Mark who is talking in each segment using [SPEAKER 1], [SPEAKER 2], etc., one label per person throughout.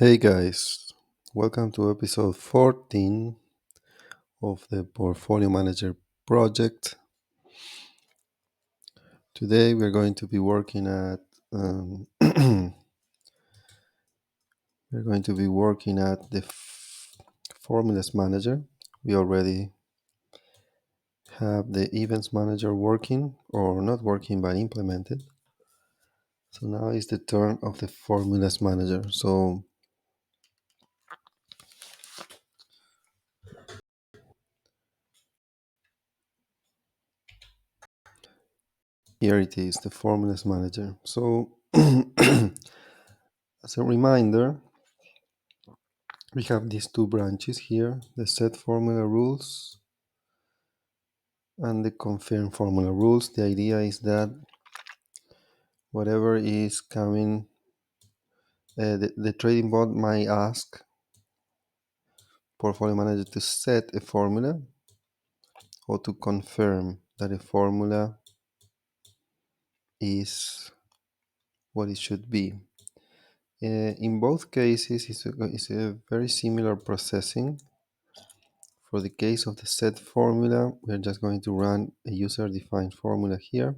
[SPEAKER 1] Hey guys, welcome to episode 14 of the Portfolio Manager project. Today we're going to be working at the Formulas Manager. We already have the Events Manager working, or not working but implemented. So now is the turn of the Formulas Manager. So here it is, the Formulas Manager. So as a reminder, we have these two branches here, the set formula rules and the confirm formula rules. The idea is that whatever is coming, the trading bot might ask portfolio manager to set a formula or to confirm that a formula is what it should be. In both cases, it's a very similar processing. For the case of the set formula, we're just going to run a user-defined formula here,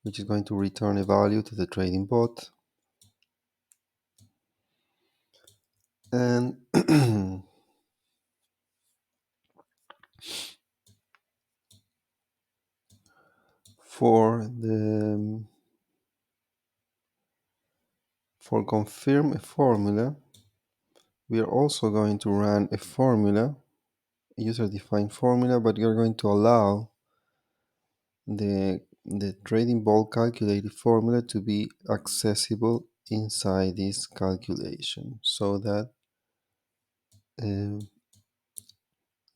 [SPEAKER 1] which is going to return a value to the trading bot. And for confirm a formula, we are also going to run a formula, a user-defined formula, but we are going to allow the trading bot calculated formula to be accessible inside this calculation, so that the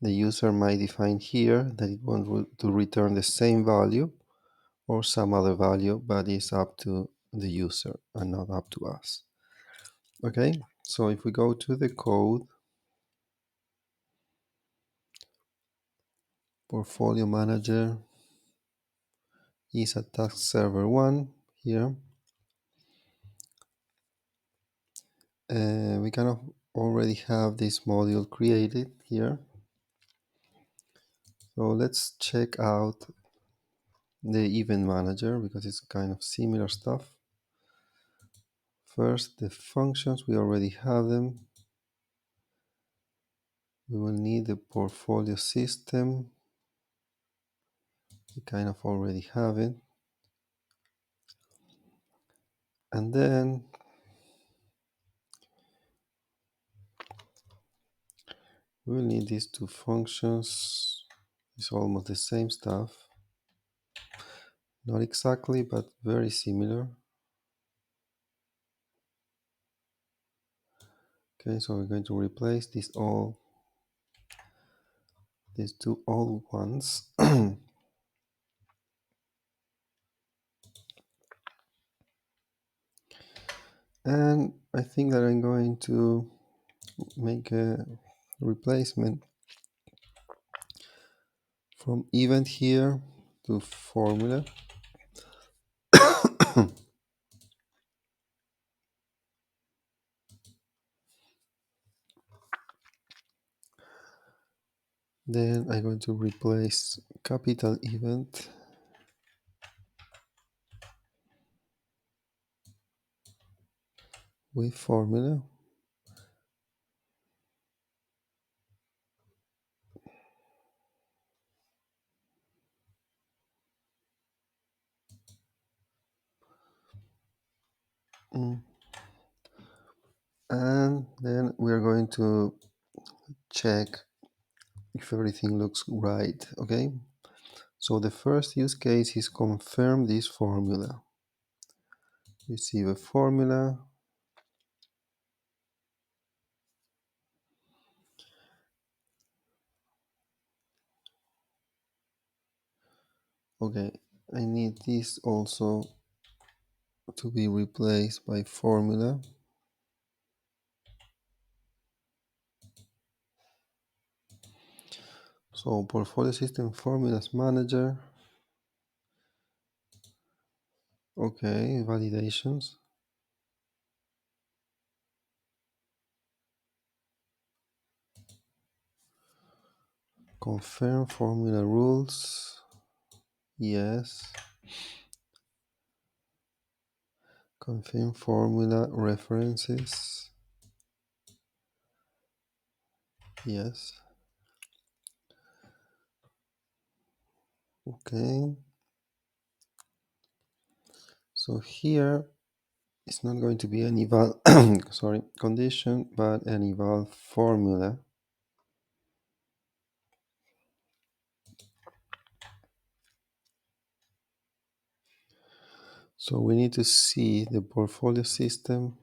[SPEAKER 1] user might define here that it wants to return the same value or some other value, but it's up to the user and not up to us. Okay, so if we go to the code, portfolio manager is at task server 1 here. We kind of already have this module created here. So let's check out the event manager because it's kind of similar stuff. First, the functions, we already have them. We will need the portfolio system. We kind of already have it. And then we will need these two functions. It's almost the same stuff. Not exactly, but very similar. Okay, so we're going to replace these two old ones. And I think that I'm going to make a replacement from event here to formula. Then I'm going to replace capital event with formula. And then we're going to check if everything looks right. Okay, so the first use case is confirm this formula. Receive a formula. Okay, I need this also to be replaced by formula. So portfolio system formulas manager. Okay, validations. Confirm formula rules. Yes. Confirm formula references. Yes. Okay. So here it's not going to be an eval sorry, condition, but an eval formula. So we need to see the portfolio system.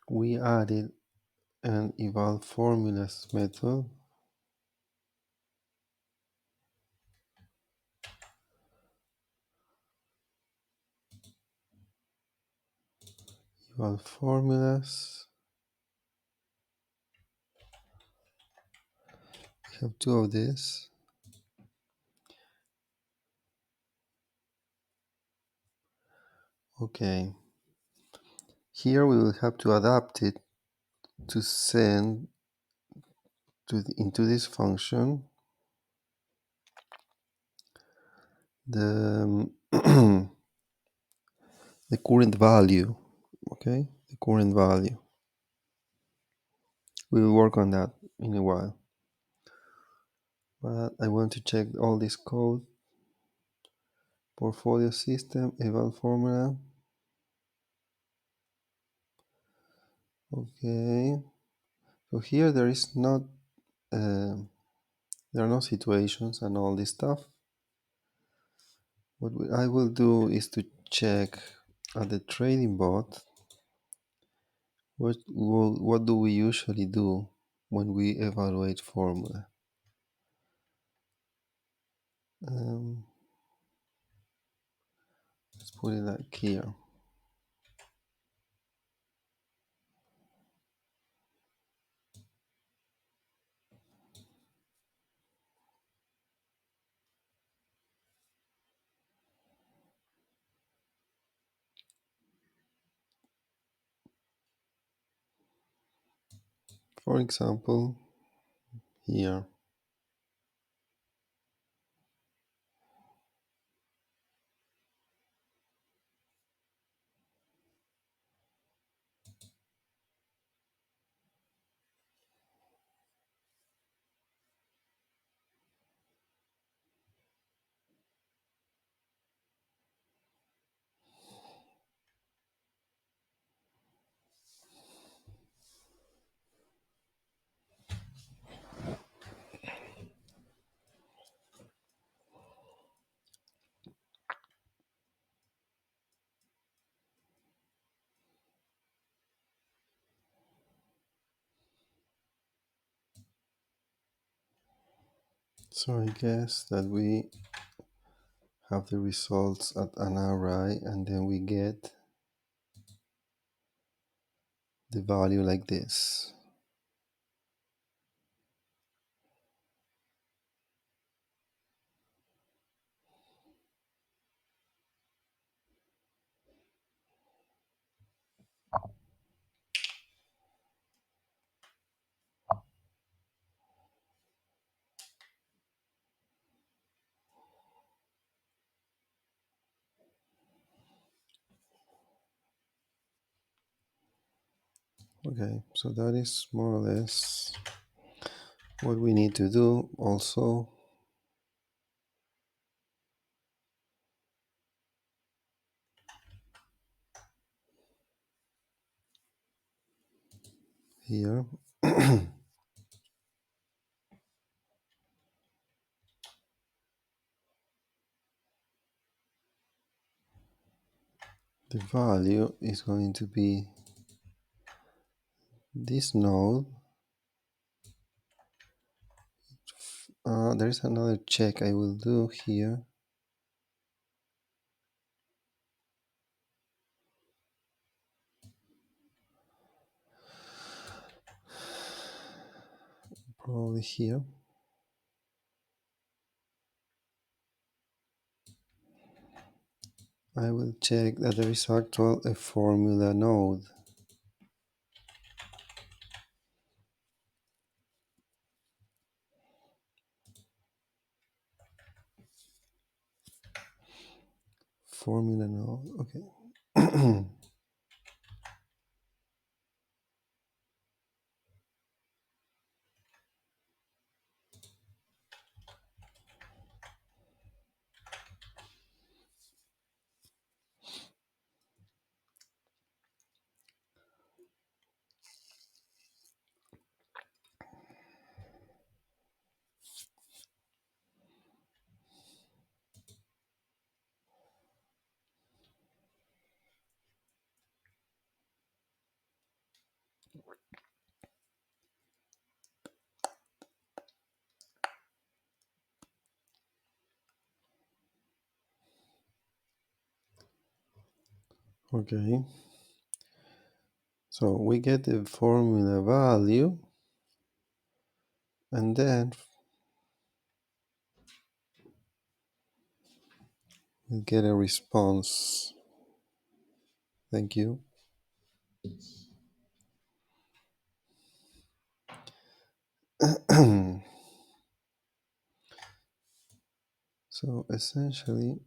[SPEAKER 1] We added an eval formulas method. Eval formulas. We have two of these. Okay. Here we will have to adapt it to send into this function the the current value. Okay, the current value. We will work on that in a while. But I want to check all this code. Portfolio system, eval formula. Okay. So here there is not there are no situations and all this stuff. What I will do is to check at the trading bot what do we usually do when we evaluate formula. Let's put it like here. For example, here. So I guess that we have the results at an array and then we get the value like this. Okay, so that is more or less what we need to do. Also, here the value is going to be this node. There is another check I will do here. Probably here. I will check that there is actually a formula node. formula now. Okay. Okay. So we get the formula value, and then we get a response. Thank you. So essentially,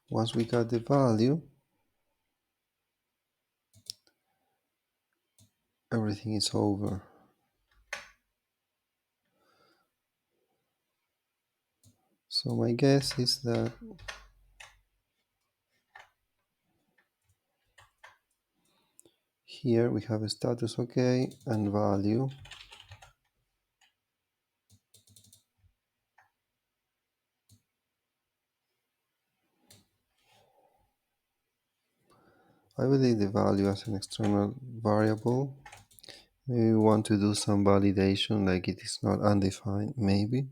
[SPEAKER 1] once we got the value, everything is over. So my guess is that here we have a status OK and value. I will leave the value as an external variable. Maybe we want to do some validation, like it is not undefined, maybe.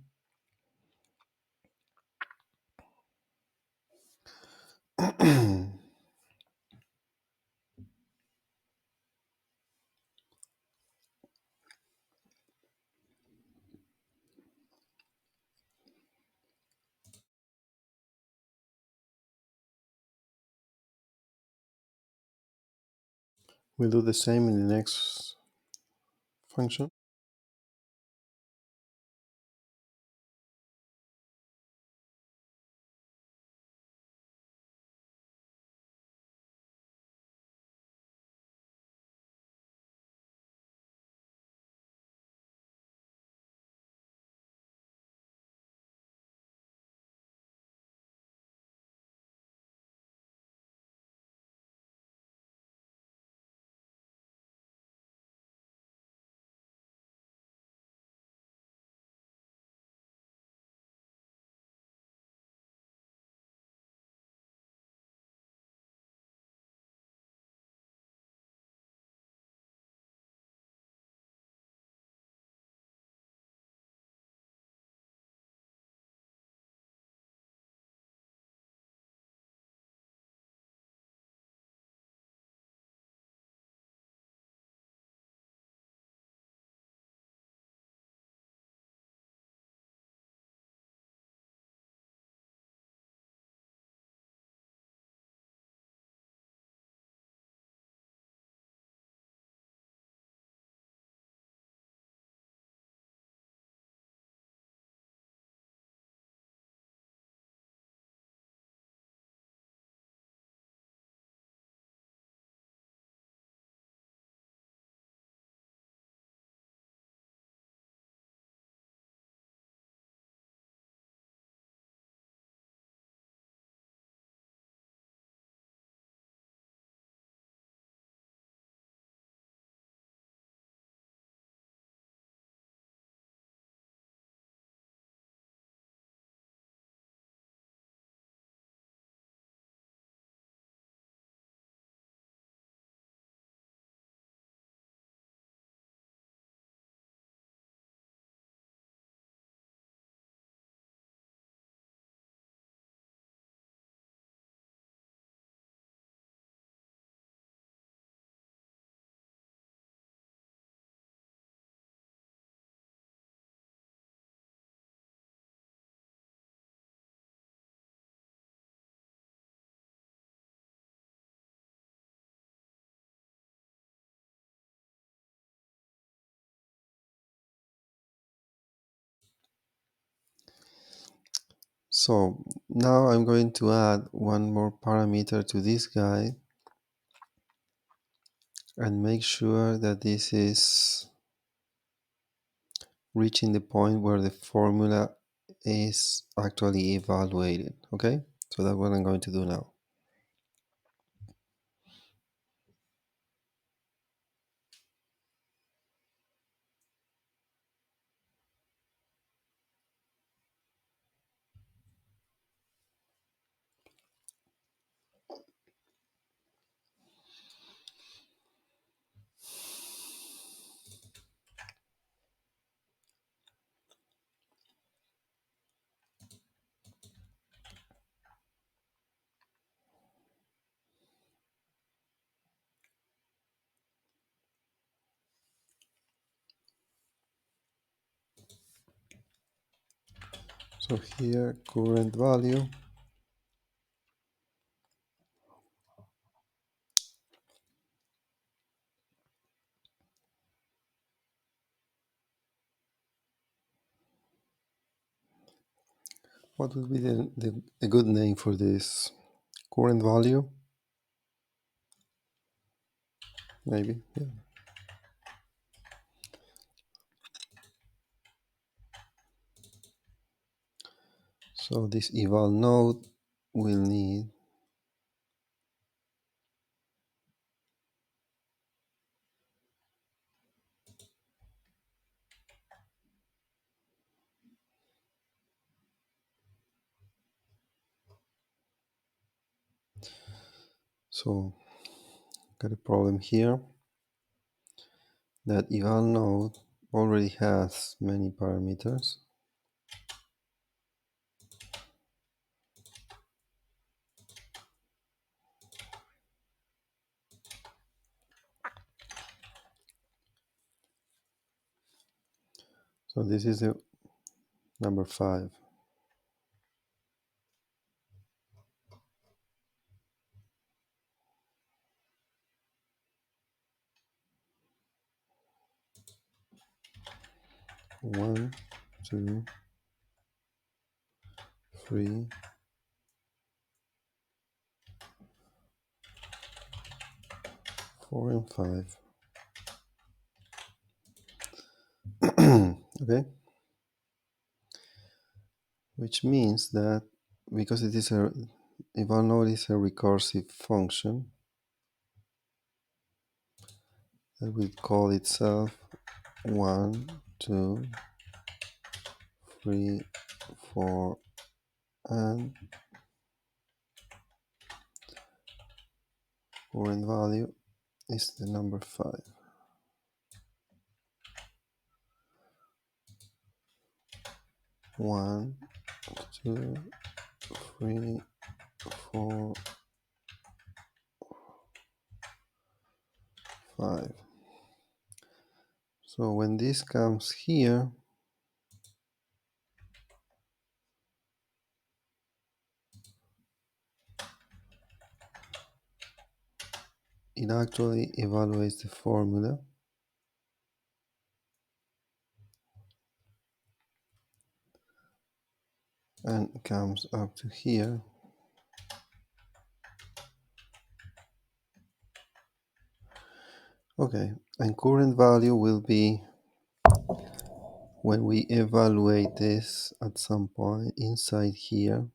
[SPEAKER 1] We'll do the same in the next function. So now I'm going to add one more parameter to this guy and make sure that this is reaching the point where the formula is actually evaluated. Okay, so that's what I'm going to do now. So here, current value. What would be a good name for this? Current value? Maybe, yeah. So this eval node will need so got a problem here that eval node already has many parameters. So this is the number 5. One, two, three, 4, and 5. Okay, which means that because it is a eval node is a recursive function that will call itself 1, 2, 3, 4, and current value is the number 5. 1, 2, 3, 4, 5. So when this comes here, it actually evaluates the formula and comes up to here. Okay, and current value will be when we evaluate this at some point inside here.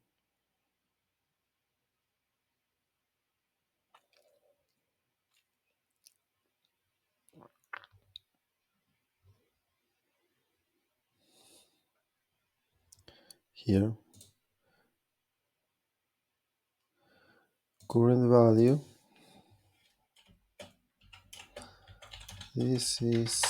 [SPEAKER 1] Here, current value, this is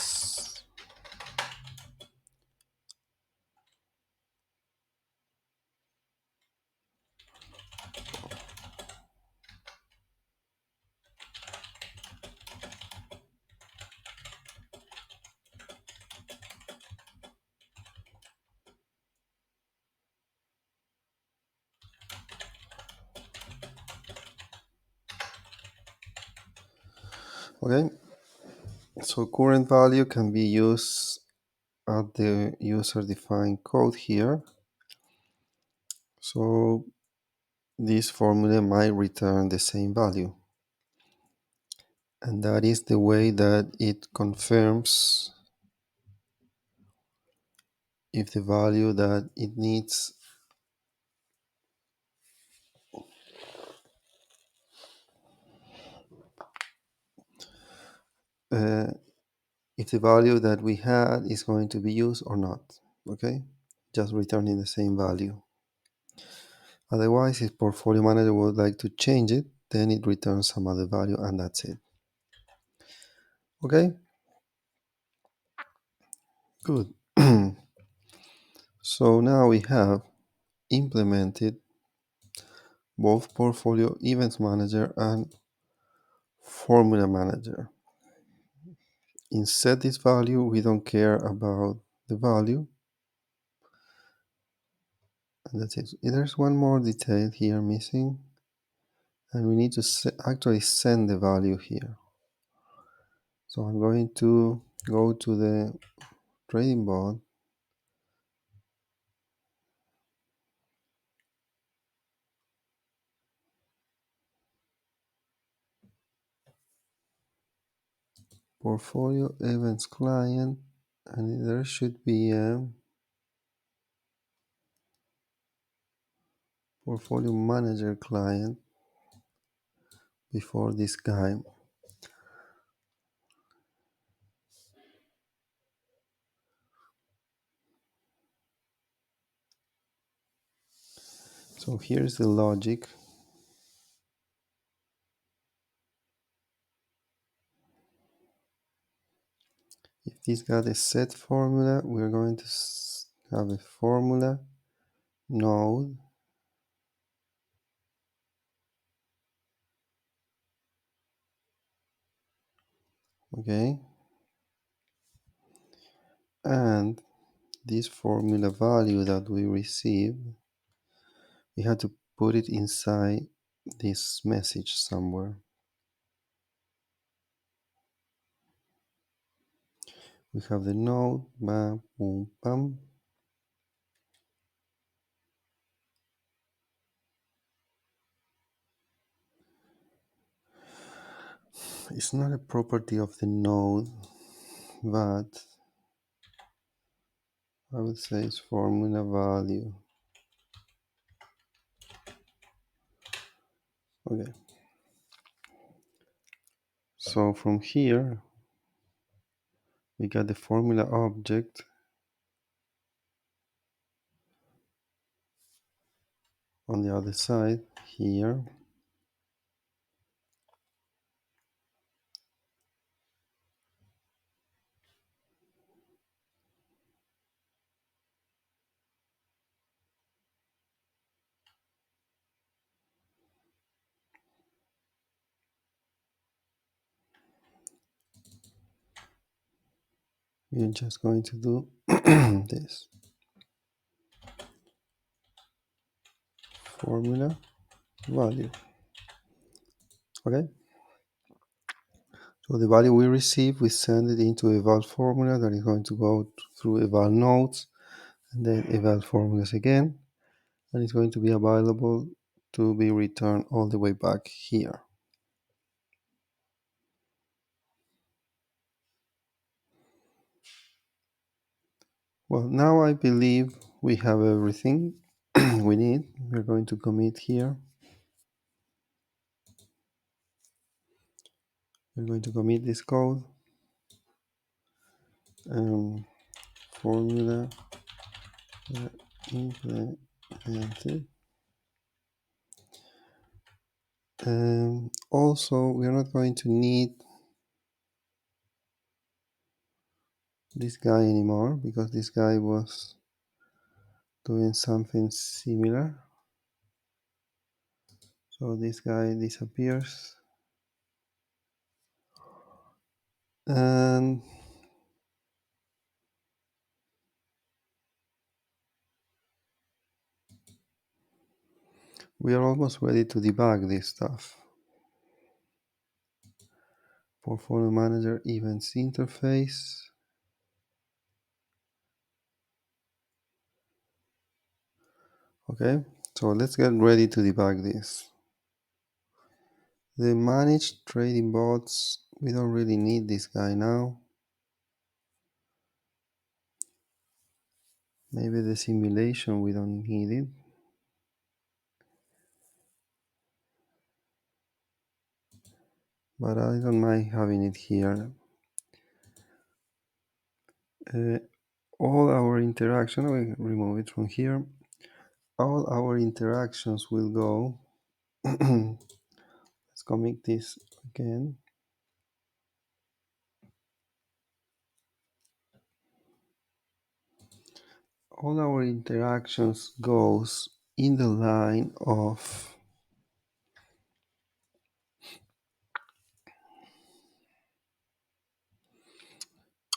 [SPEAKER 1] okay. So current value can be used at the user defined code here. So this formula might return the same value. And that is the way that it confirms if the value that it needs if the value that we had is going to be used or not. Okay, just returning the same value. Otherwise, if portfolio manager would like to change it, then it returns some other value and that's it. Okay, good. So now we have implemented both portfolio events manager and formula manager. In set this value, we don't care about the value. And that's it. There's one more detail here missing. And we need to actually send the value here. So I'm going to go to the trading bot. Portfolio events client, and there should be a portfolio manager client before this guy. So here's the logic. If this got a set formula, we're going to have a formula node. Okay. And this formula value that we receive, we had to put it inside this message somewhere. We have the node, bam, boom, bam. It's not a property of the node, but I would say it's formula value. Okay. So from here, we got the formula object on the other side here. We're just going to do this formula value. Okay. So the value we receive, we send it into eval formula that is going to go through eval nodes and then eval formulas again. And it's going to be available to be returned all the way back here. Well, now I believe we have everything we need. We're going to commit here. We're going to commit this code. Formula implemented. Also, we are not going to need this guy anymore because this guy was doing something similar. So this guy disappears. And we are almost ready to debug this stuff. Portfolio Manager Events Interface. Okay, So let's get ready to debug this. The managed trading bots, we don't really need this guy now. Maybe the simulation, we don't need it. But I don't mind having it here. All our interaction, we remove it from here. All our interactions will go. Let's commit this again. All our interactions goes in the line of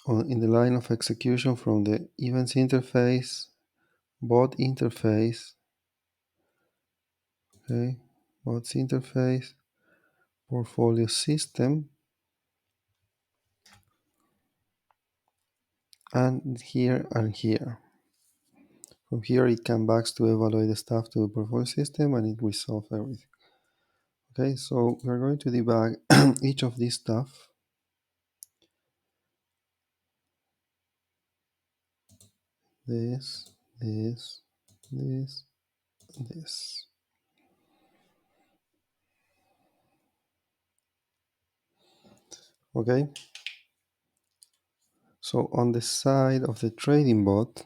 [SPEAKER 1] in the line of execution from the events interface, bot interface, okay, bots interface, portfolio system, and here and here. From here it comes back to evaluate the stuff to the portfolio system and it resolves everything. Okay, so we're going to debug each of these stuff. This, this, this, this. Okay, so on the side of the trading bot,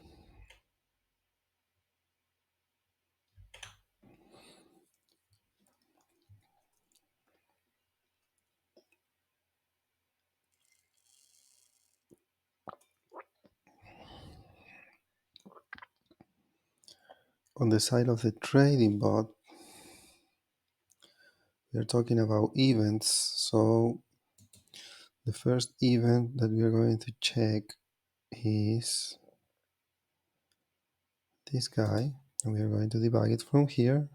[SPEAKER 1] we're talking about events. So the first event that we are going to check is this guy, and we are going to debug it from here.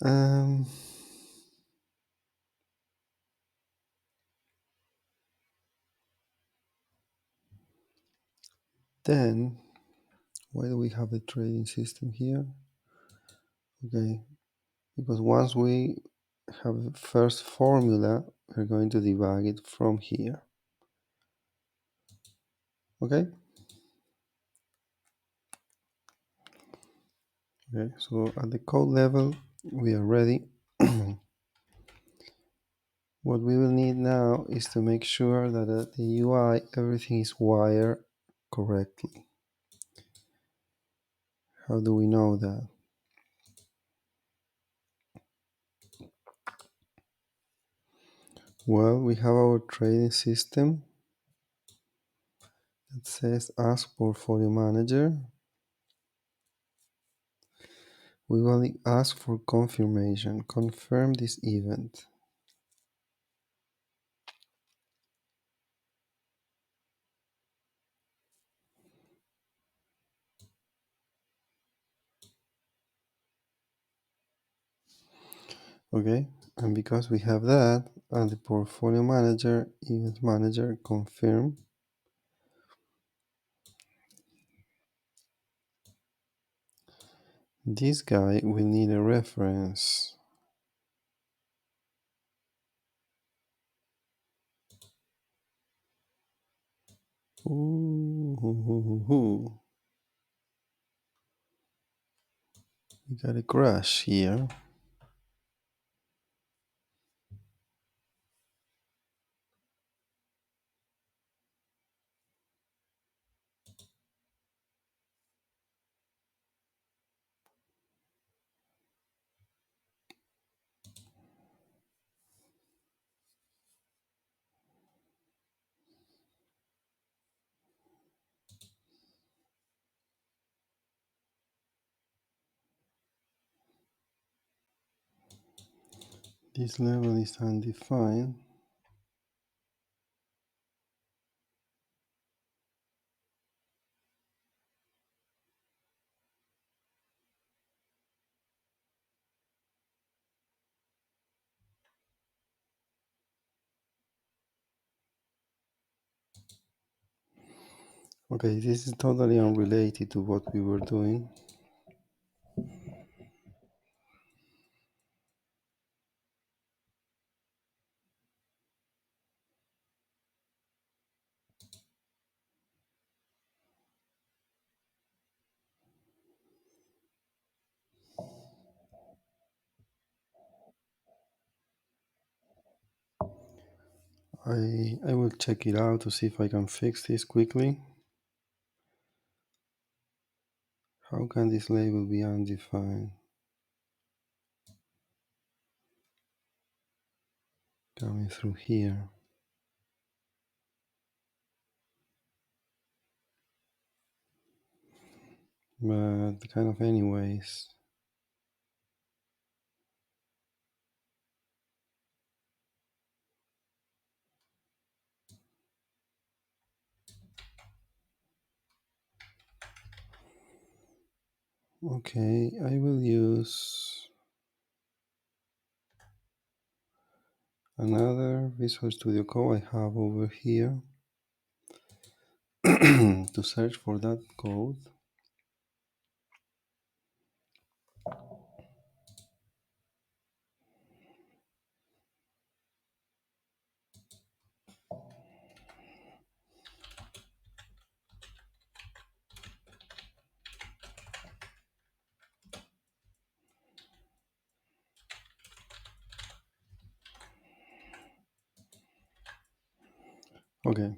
[SPEAKER 1] Um, then, why do we have the trading system here? Okay, because once we have the first formula, we're going to debug it from here. Okay. Okay, so at the code level, we are ready. What we will need now is to make sure that at the UI, everything is wired correctly. How do we know that? Well, we have our trading system that says ask portfolio manager. We will ask for confirmation. Confirm this event. Okay, and because we have that, and the portfolio manager, event manager, confirm. This guy will need a reference. Ooh, we got a crash here. This level is undefined. Okay, this is totally unrelated to what we were doing. I will check it out to see if I can fix this quickly. How can this label be undefined? Coming through here. But kind of anyways. Okay, I will use another Visual Studio Code I have over here to search for that code. Okay,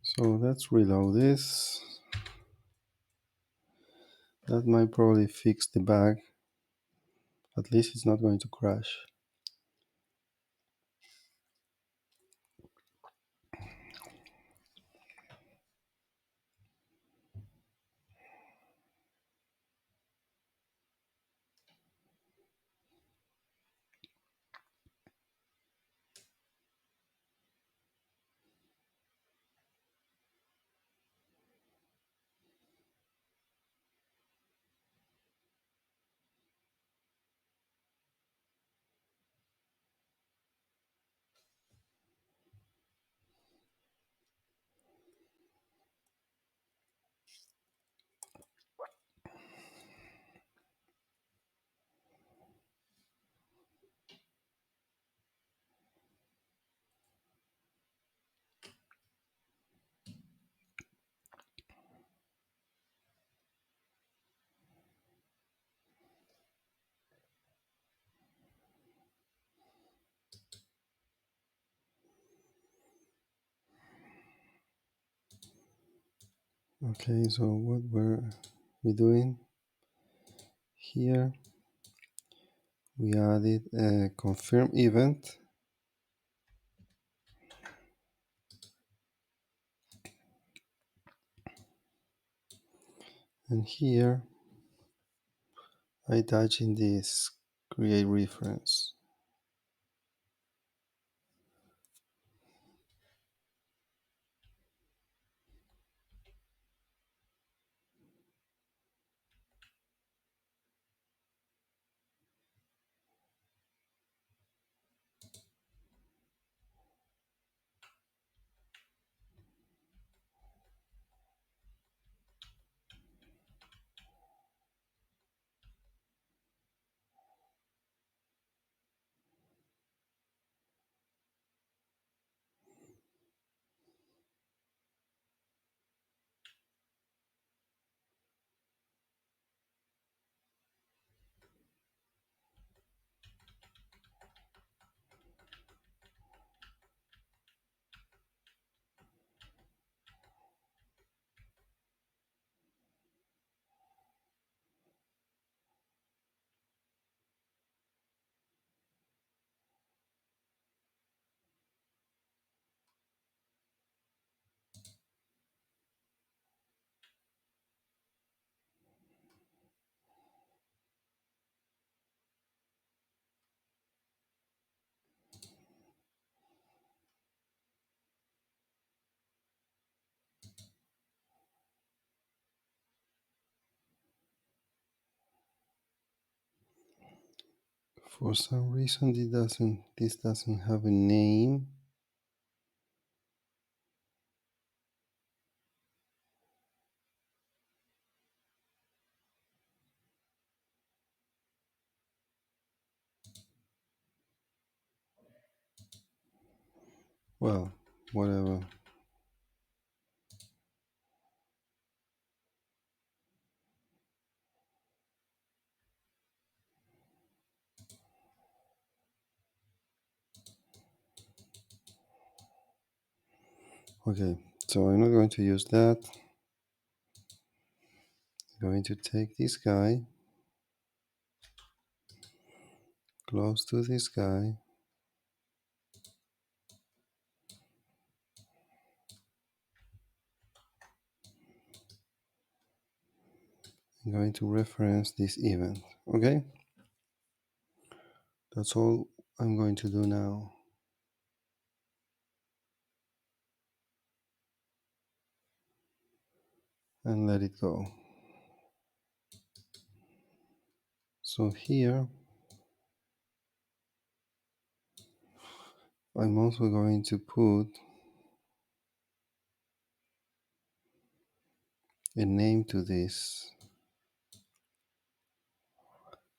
[SPEAKER 1] so let's reload this. That might probably fix the bug. At least it's not going to crash. Okay, so what were we doing? Here we added a confirm event. And here I touch in this create reference. For some reason this doesn't have a name. Well, whatever. Okay, so I'm not going to use that. I'm going to take this guy, close to this guy. I'm going to reference this event. Okay, that's all I'm going to do now. And let it go. So here, I'm also going to put a name to this,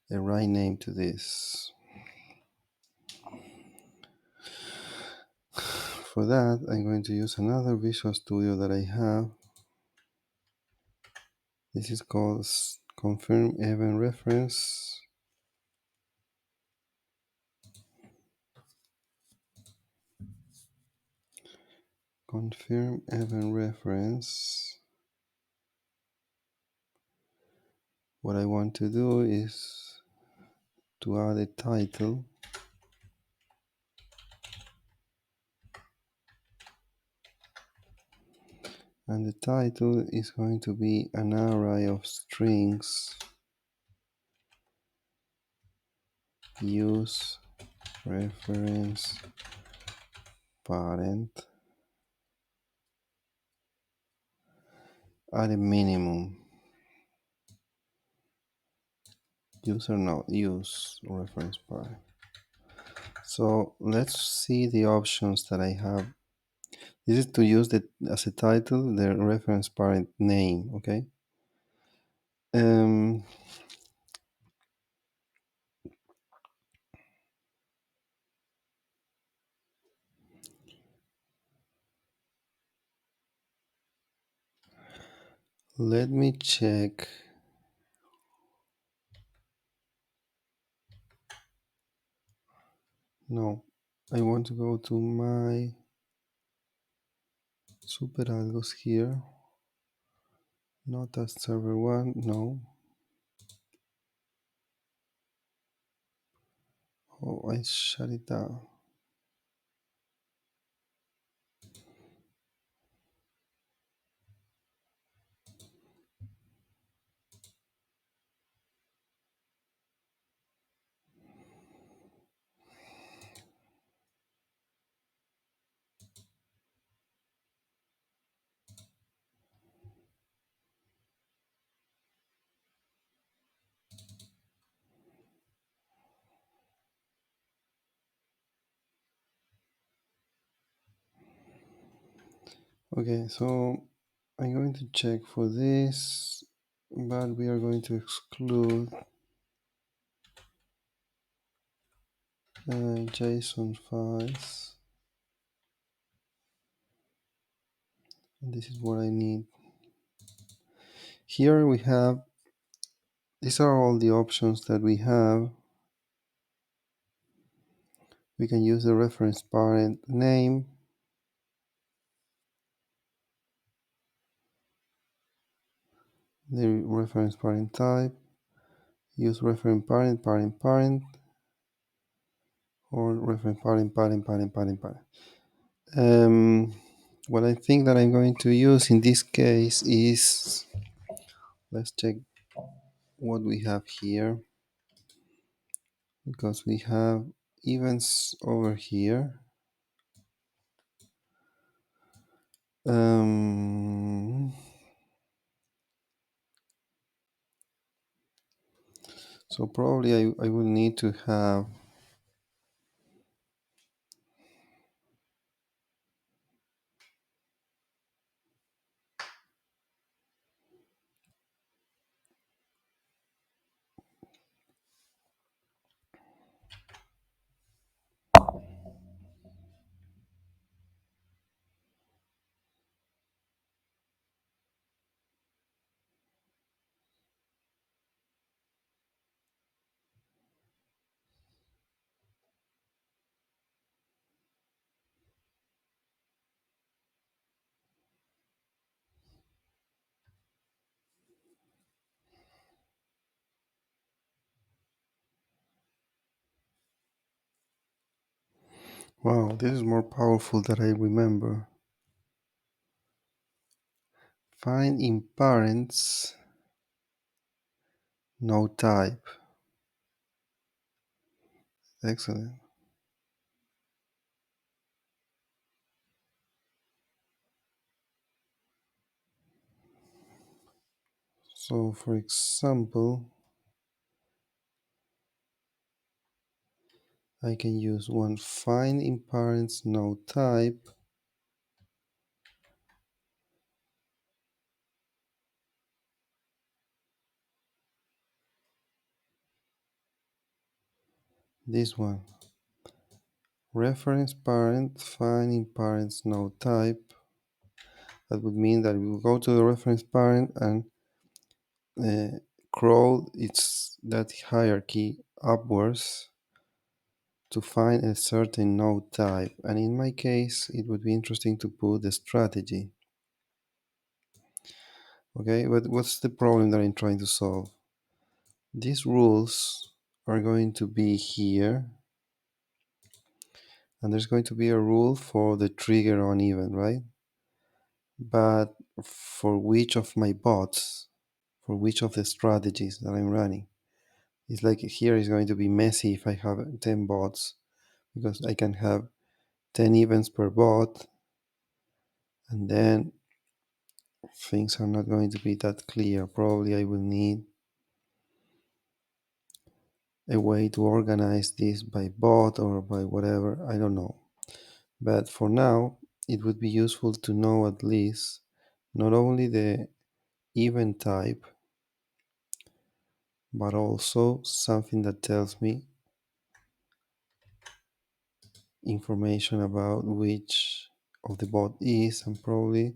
[SPEAKER 1] a right name to this. For that, I'm going to use another Visual Studio that I have. This is called Confirm Event Reference. Confirm Event Reference. What I want to do is to add a title. And the title is going to be an array of strings. Use reference parent at a minimum. User not use reference parent. So let's see the options that I have. This is to use the as a title the reference parent name. Okay. Let me check. No, I want to go to my super algos here. Not as server one. No. Oh, I shut it down. Okay, so I'm going to check for this, but we are going to exclude JSON files. And this is what I need. Here we have, these are all the options that we have. We can use the reference parent name. The reference parent type. Use reference parent, parent, or reference parent. What I think that I'm going to use in this case is, let's check what we have here, because we have events over here. So probably I will need to have Wow, this is more powerful than I remember. Find in parents no type. Excellent. So for example, I can use one find in parents no type. This one. Reference parent find in parents no type. That would mean that we will go to the reference parent and crawl that hierarchy upwards to find a certain node type. And in my case, it would be interesting to put the strategy. Okay, but what's the problem that I'm trying to solve? These rules are going to be here, and there's going to be a rule for the trigger on event, right? But for which of my bots, for which of the strategies that I'm running? It's like here is going to be messy if I have 10 bots, because I can have 10 events per bot, and then things are not going to be that clear. Probably I will need a way to organize this by bot or by whatever, I don't know. But for now, it would be useful to know at least not only the event type, but also something that tells me information about which of the bot is, and probably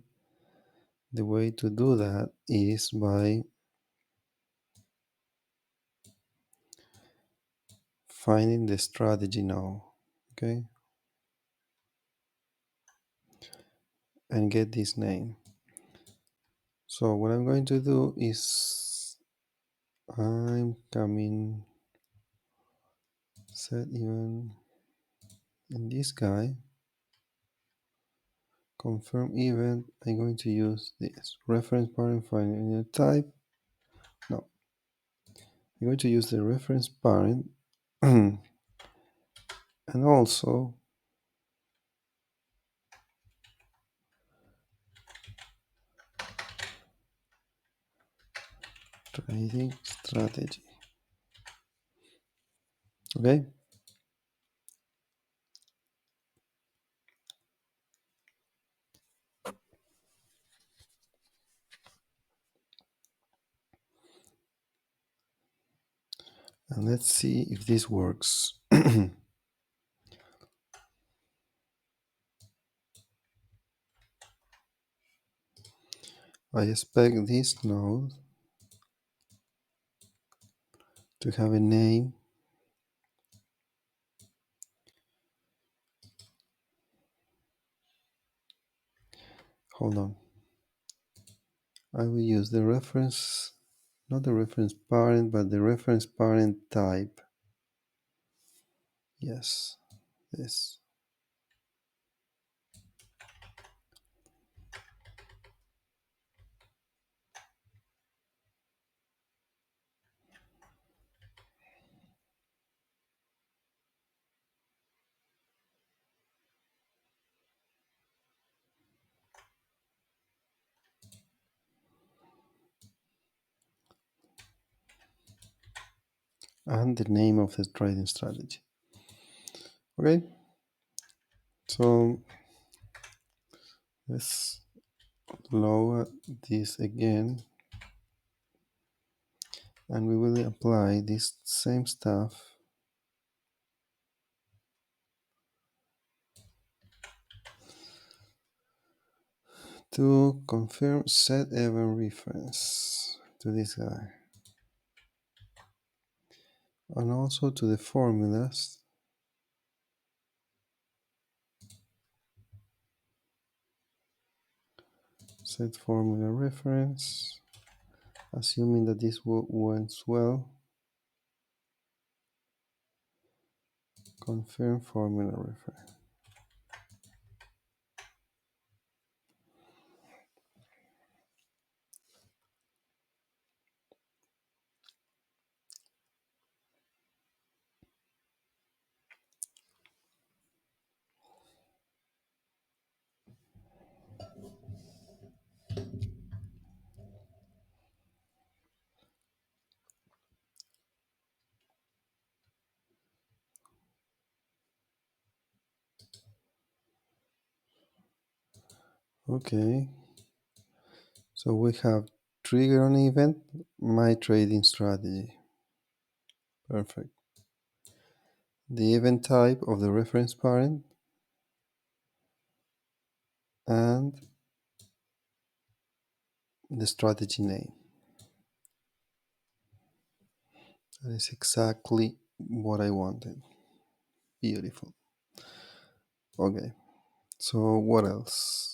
[SPEAKER 1] the way to do that is by finding the strategy now, okay, and get this name. So what I'm going to do is I'm coming set even in this guy confirm event. I'm going to use this reference parent finding a type. No, I'm going to use the reference parent and also trading strategy. Okay, and let's see if this works. I expect this node to have a name. Hold on. I will use the reference, not the reference parent, but the reference parent type. Yes, this. And the name of the trading strategy. Okay, so let's lower this again, and we will apply this same stuff to confirm set event reference to this guy, and also to the formulas. Set formula reference, assuming that this went well. Confirm formula reference. Okay, so we have trigger an event, my trading strategy. Perfect. The event type of the reference parent and the strategy name. That is exactly what I wanted. Beautiful. Okay, so what else?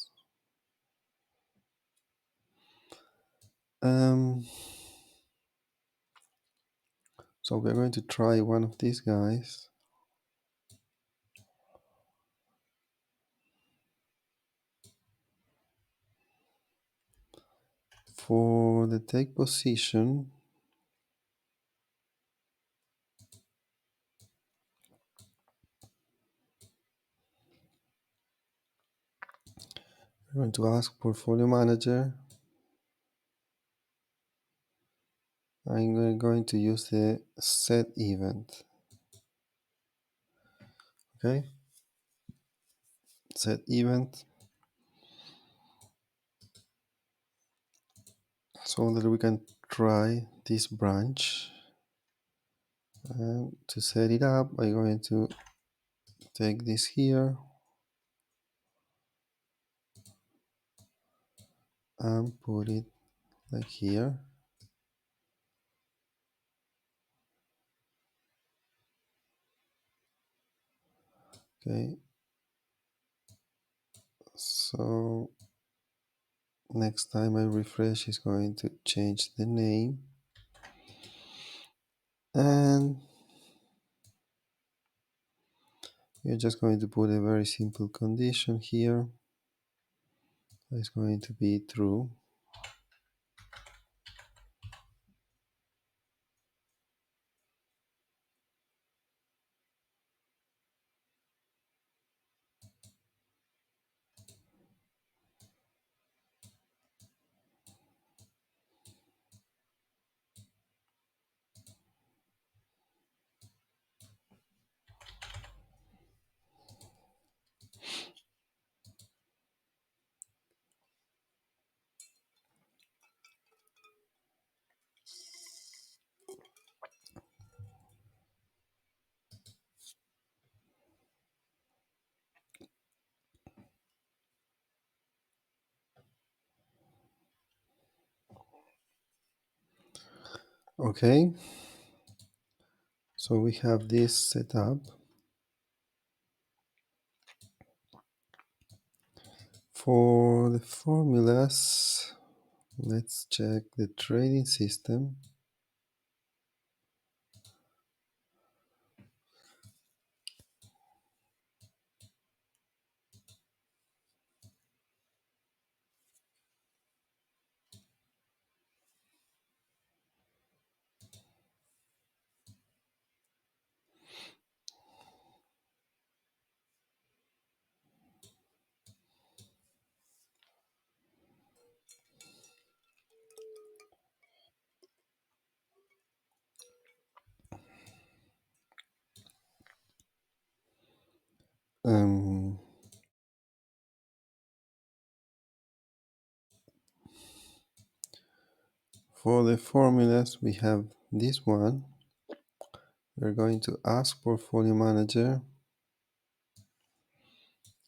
[SPEAKER 1] So we're going to try one of these guys. For the take position, we're going to ask portfolio manager. I'm going to use the set event. Okay, set event, so that we can try this branch. And to set it up, I'm going to take this here and put it like here. Okay, so next time I refresh, it's going to change the name. And we're just going to put a very simple condition here. It's going to be true. Okay, so we have this set up. For the formulas, let's check the trading system. Um, for the formulas, we have this one. We're going to ask portfolio manager,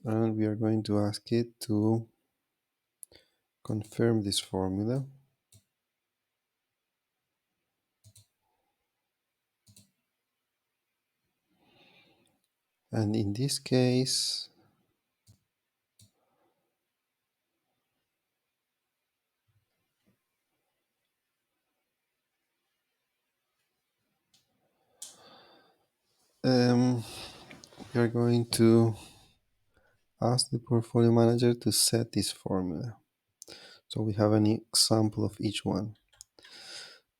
[SPEAKER 1] and we are going to ask it to confirm this formula. And in this case, we are going to ask the portfolio manager to set this formula. So we have an example of each one.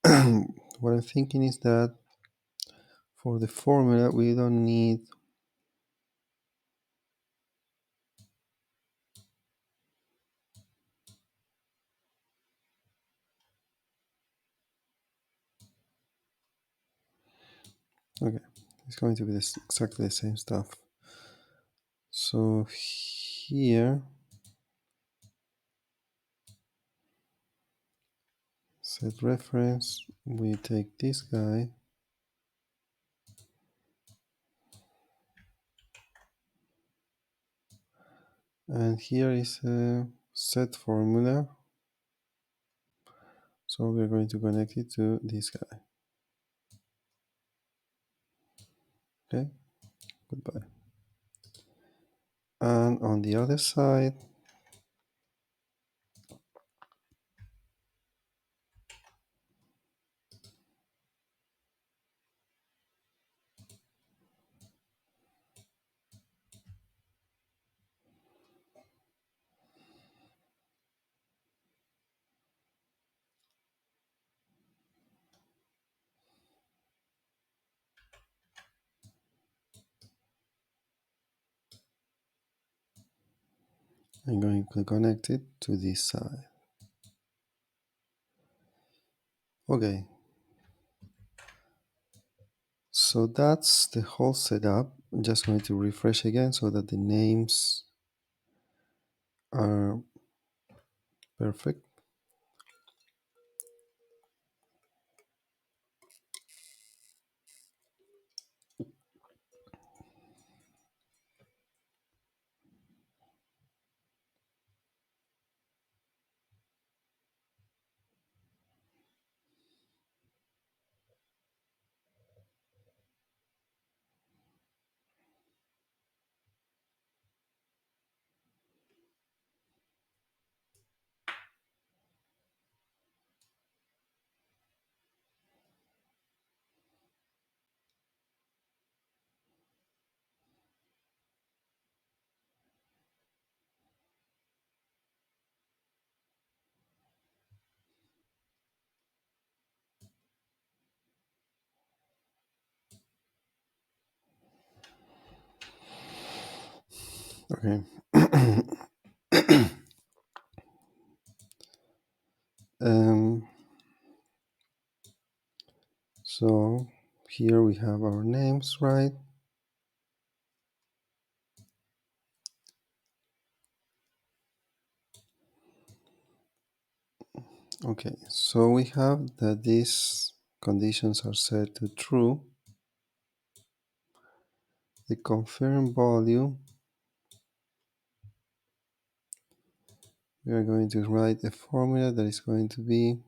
[SPEAKER 1] What I'm thinking is that for the formula, we don't need okay, it's going to be exactly the same stuff. So here set reference, we take this guy, and here is a set formula, so we're going to connect it to this guy. Okay, goodbye. And on the other side, I'm going to connect it to this side. Okay, so that's the whole setup. I'm just going to refresh again so that the names are perfect. Okay. um, so here we have our names, right? Okay, so we have that these conditions are set to true. The confirm value, we are going to write a formula that is going to be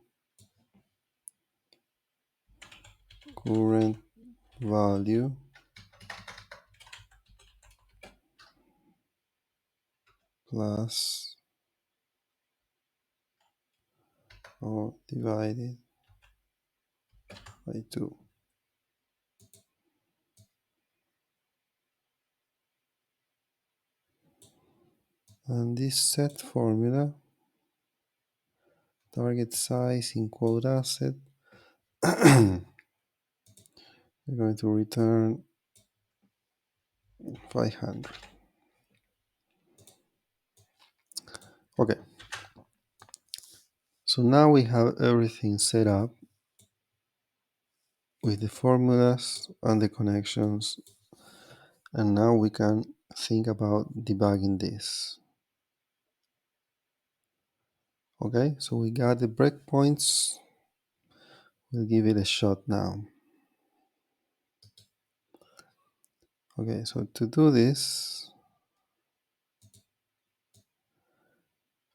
[SPEAKER 1] current value plus or divided by 2. And this set formula, target size in quote asset, we're going to return 500. Okay, so now we have everything set up with the formulas and the connections, and now we can think about debugging this. Okay, so we got the breakpoints. We'll give it a shot now. Okay, so to do this,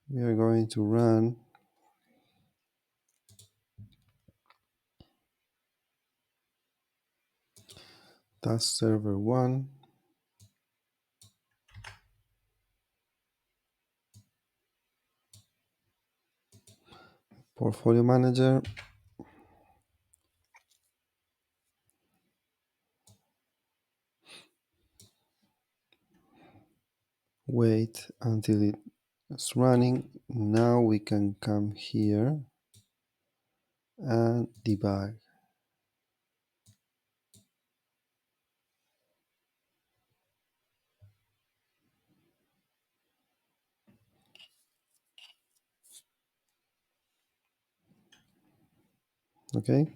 [SPEAKER 1] we are going to run task server 1, portfolio manager, wait until it's running. Now we can come here and debug. Okay,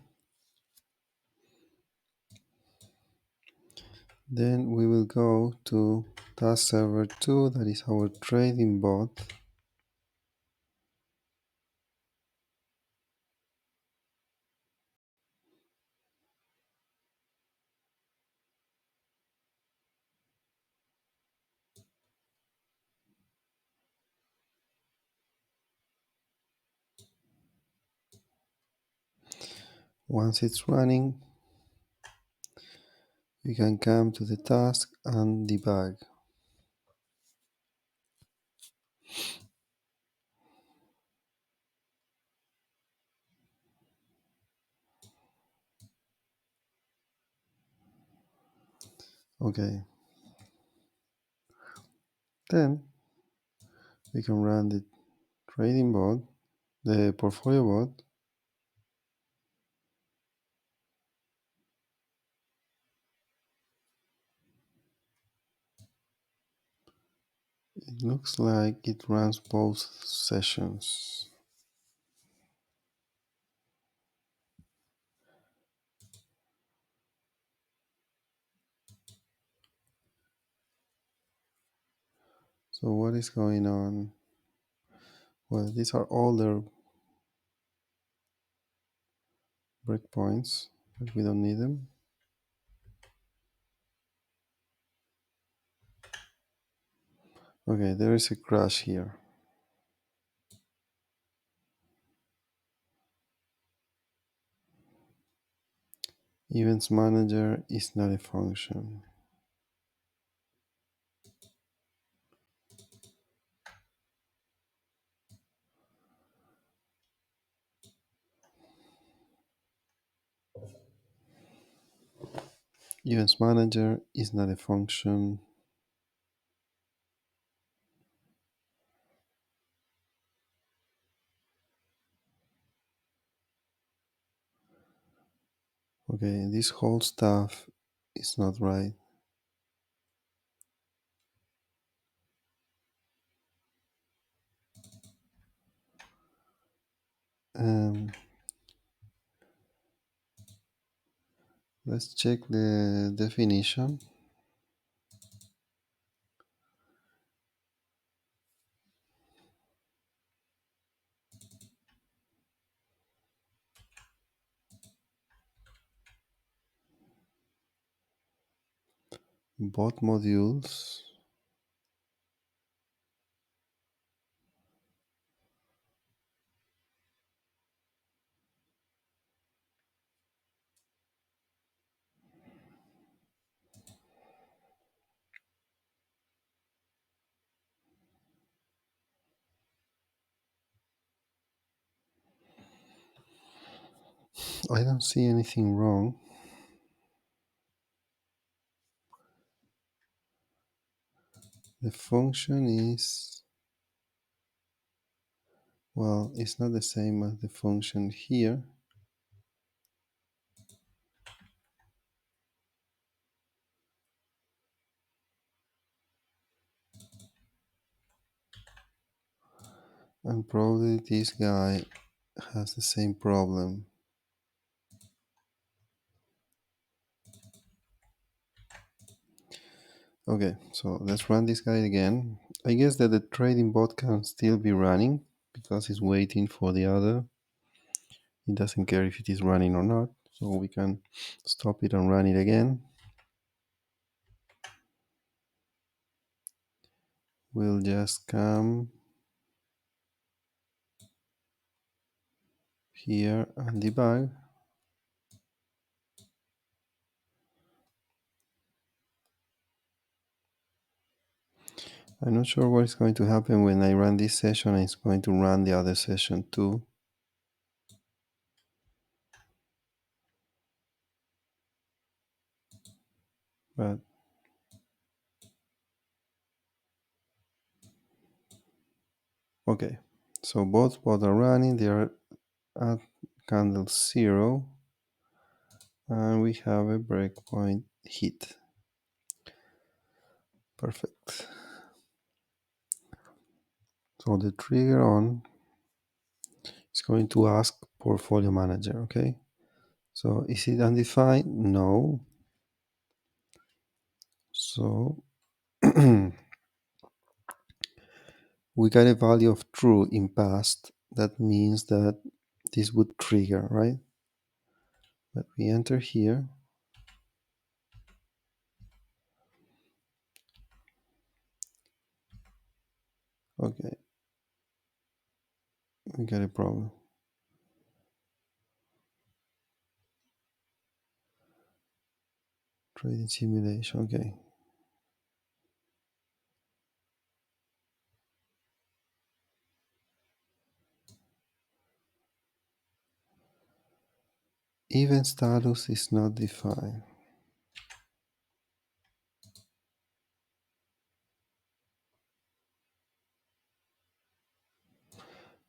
[SPEAKER 1] then we will go to task server 2, that is our trading bot. Once it's running, we can come to the task and debug. Okay, then we can run the trading bot, the portfolio bot. It looks like it runs both sessions. So what is going on? Well, these are older breakpoints, but we don't need them. Okay, there is a crash here. Events manager is not a function. Events manager is not a function. Okay, this whole stuff is not right. Um, let's check the definition. Bot modules. I don't see anything wrong. The function is, well, it's not the same as the function here. And probably this guy has the same problem. Okay, so let's run this guy again. I guess that the trading bot can still be running because it's waiting for the other. It doesn't care if it is running or not. So we can stop it and run it again. We'll just come here and debug. I'm not sure what is going to happen when I run this session. It's going to run the other session too. But okay, so both bots are running. They are at candle 0, and we have a breakpoint hit. Perfect. So the trigger on is going to ask portfolio manager. Okay, so is it undefined? No. So we got a value of true in past. That means that this would trigger, right? But we enter here. Okay, we got a problem. Trading simulation, okay. Event status is not defined.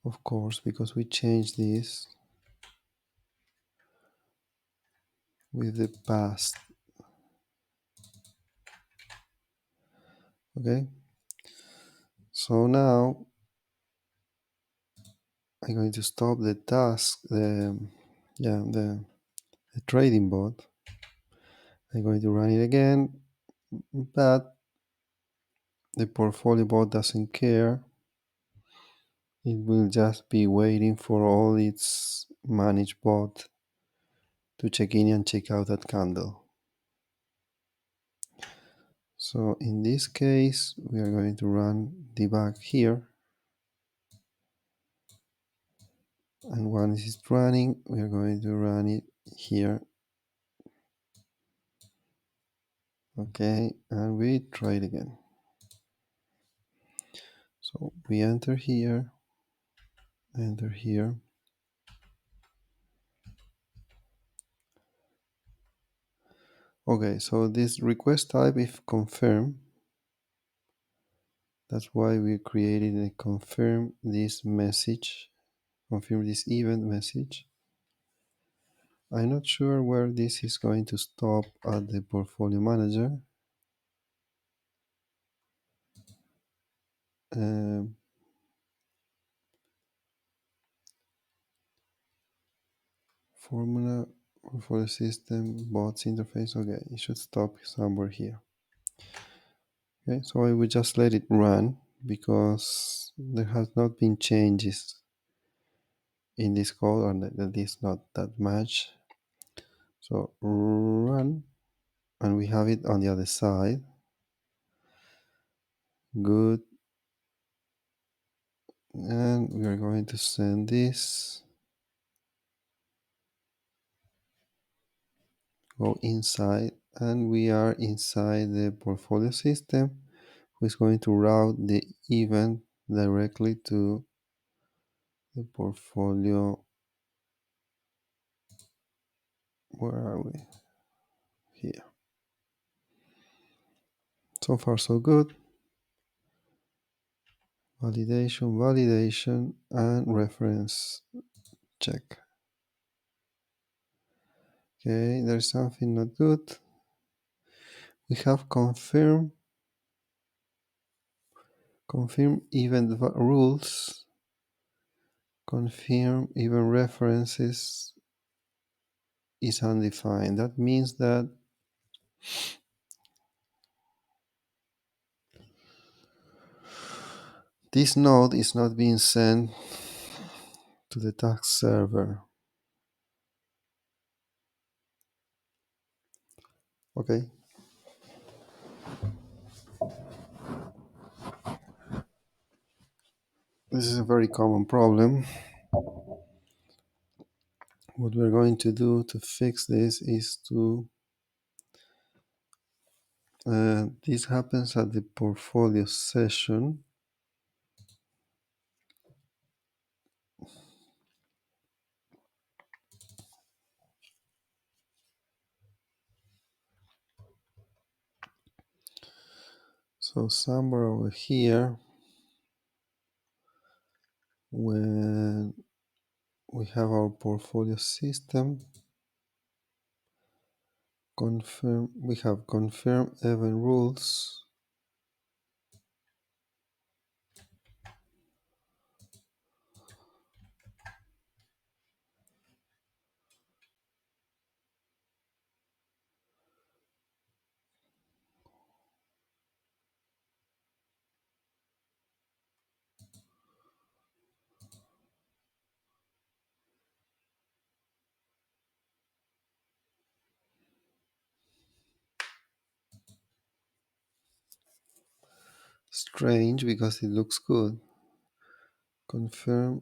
[SPEAKER 1] Of course, because we changed this with the past. Okay. So now I'm going to stop the task, the trading bot. I'm going to run it again, but the portfolio bot doesn't care. It will just be waiting for all its managed bot to check in and check out that candle. So in this case, we are going to run debug here. And once it's running, we are going to run it here. Okay, and we try it again. So we enter here. Okay, so this request type is confirm. That's why we created a confirm this message, confirm this event message. I'm not sure where this is going to stop at the portfolio manager. Formula for the system bots interface. Okay, it should stop somewhere here. Okay, so I will just let it run because there has not been changes in this code, or at least not that much. So run, and we have it on the other side. Good. And we are going to send this, go inside, and we are inside the portfolio system, who is going to route the event directly to the portfolio. Where are we? Here. So far so good. Validation, and reference check. Okay, there's something not good. We have confirm event rules, confirm event references is undefined. That means that this node is not being sent to the task server. Okay. This is a very common problem. What we're going to do to fix this is to this happens at the portfolio session. So somewhere over here, when we have our portfolio system, we have confirm event rules. Strange because it looks good. Confirm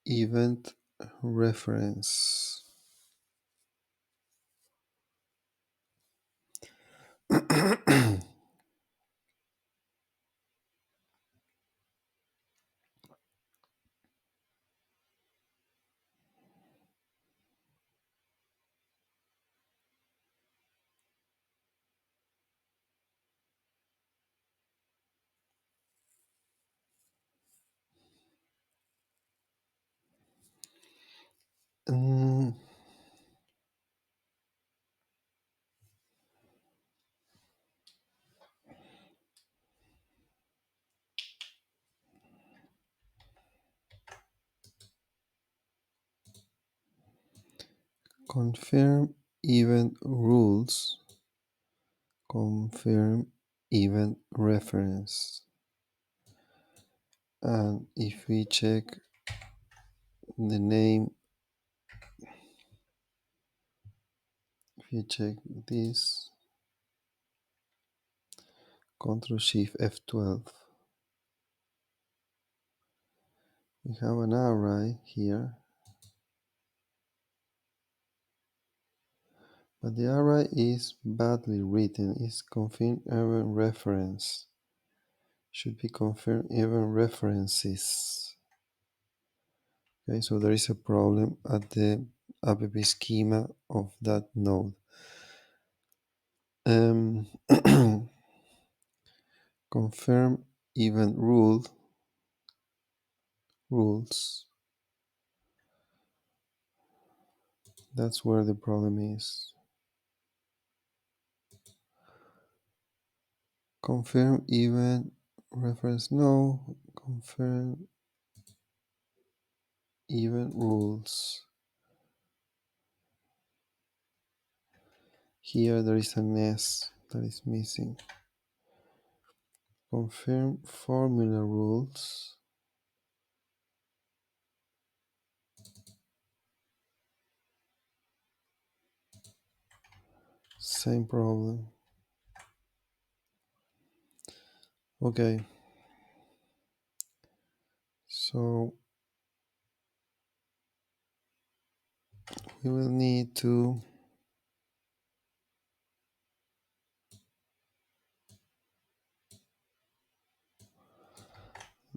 [SPEAKER 1] event reference. confirm event rules, confirm event reference. And if we check the name, if you check this, Ctrl Shift F12, we have an array here, but the array is badly written. It's confirm event reference. Should be confirm event references. Okay, so there is a problem at the app schema of that node. Confirm event rules. That's where the problem is. Confirm event reference, no. Confirm event rules. Here there is an S that is missing. Confirm formula rules. Same problem. Okay. So we will need to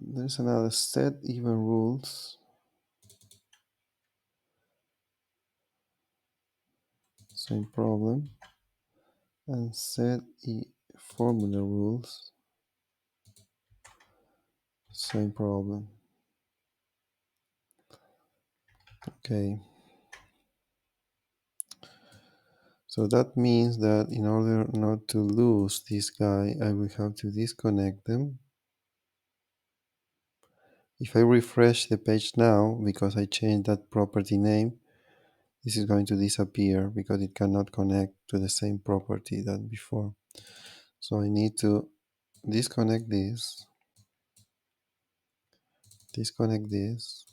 [SPEAKER 1] there's another set event rules. Same problem. And set formula rules. Same problem. Okay. So that means that in order not to lose this guy, I will have to disconnect them. If I refresh the page now, because I changed that property name, this is going to disappear because it cannot connect to the same property than before. So I need to disconnect this, disconnect this,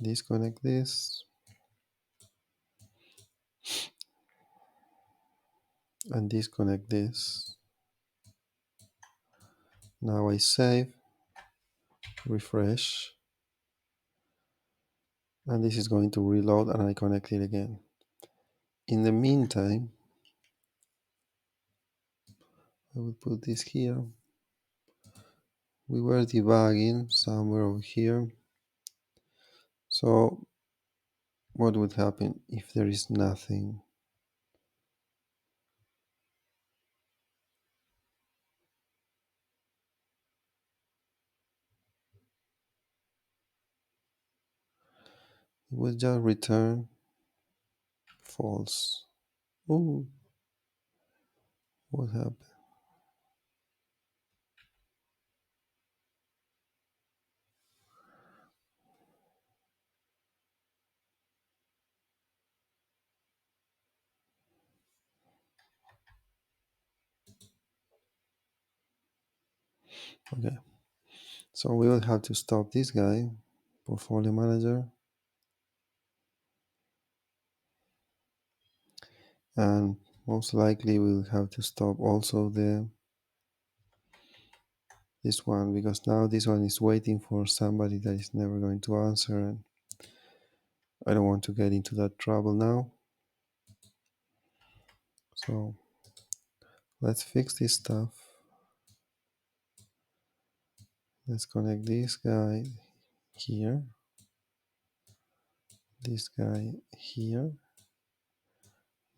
[SPEAKER 1] disconnect this, and disconnect this. Now I save, refresh, and this is going to reload and I connect it again. In the meantime, I will put this here. We were debugging somewhere over here. So what would happen if there is nothing? It will just return false. Oh, what happened? Okay, so we will have to stop this guy, portfolio manager, and most likely we'll have to stop also this one, because now this one is waiting for somebody that is never going to answer, and I don't want to get into that trouble now. So let's fix this stuff. Let's connect this guy here, this guy here,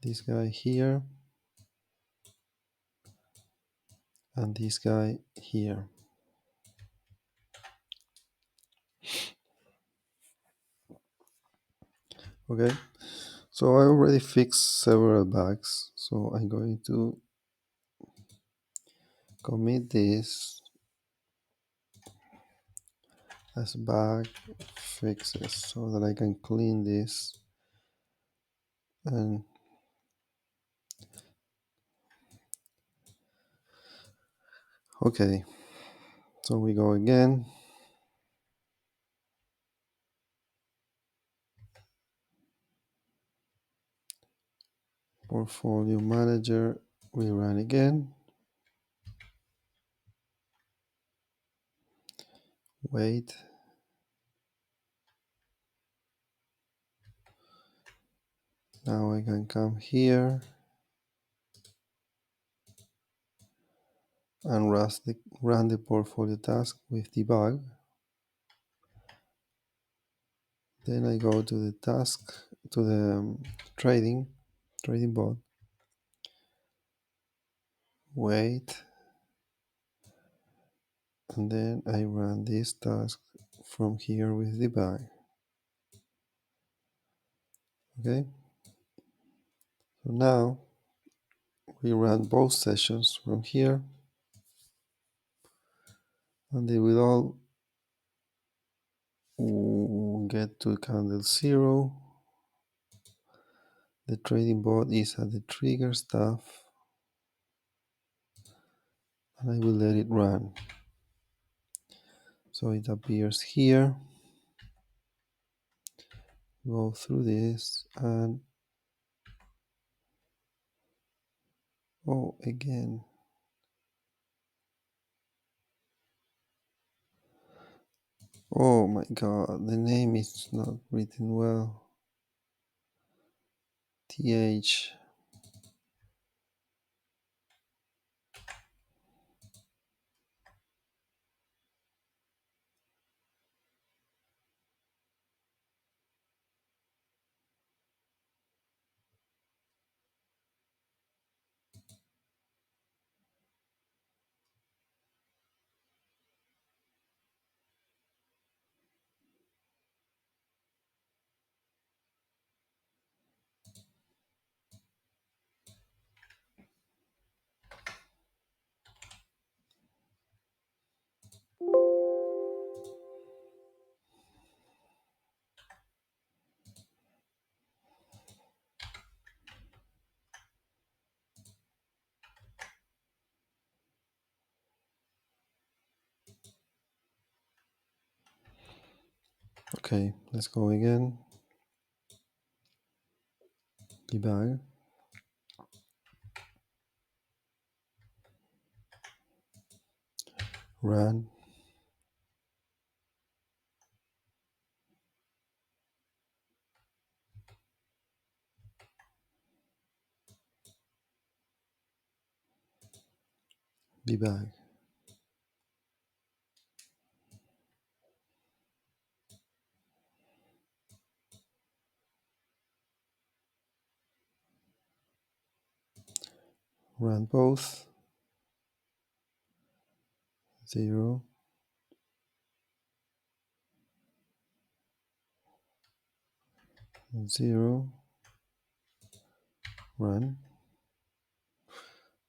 [SPEAKER 1] this guy here, and this guy here. Okay, so I already fixed several bugs, so I'm going to commit this as bug fixes so that I can clean this. And okay, so we go again. Portfolio manager, we run again. Wait. Now I can come here and run the portfolio task with debug. Then I go to the task, to the trading bot. Wait. And then I run this task from here with debug. Okay. So now we run both sessions from here, and they will all get to candle 0. The trading bot is at the trigger stuff, and I will let it run. So it appears here. Go through this and again. Oh my god, the name is not written well. TH. Okay, let's go again. Debug. Run. Debug. Run both. 0. 0. Run.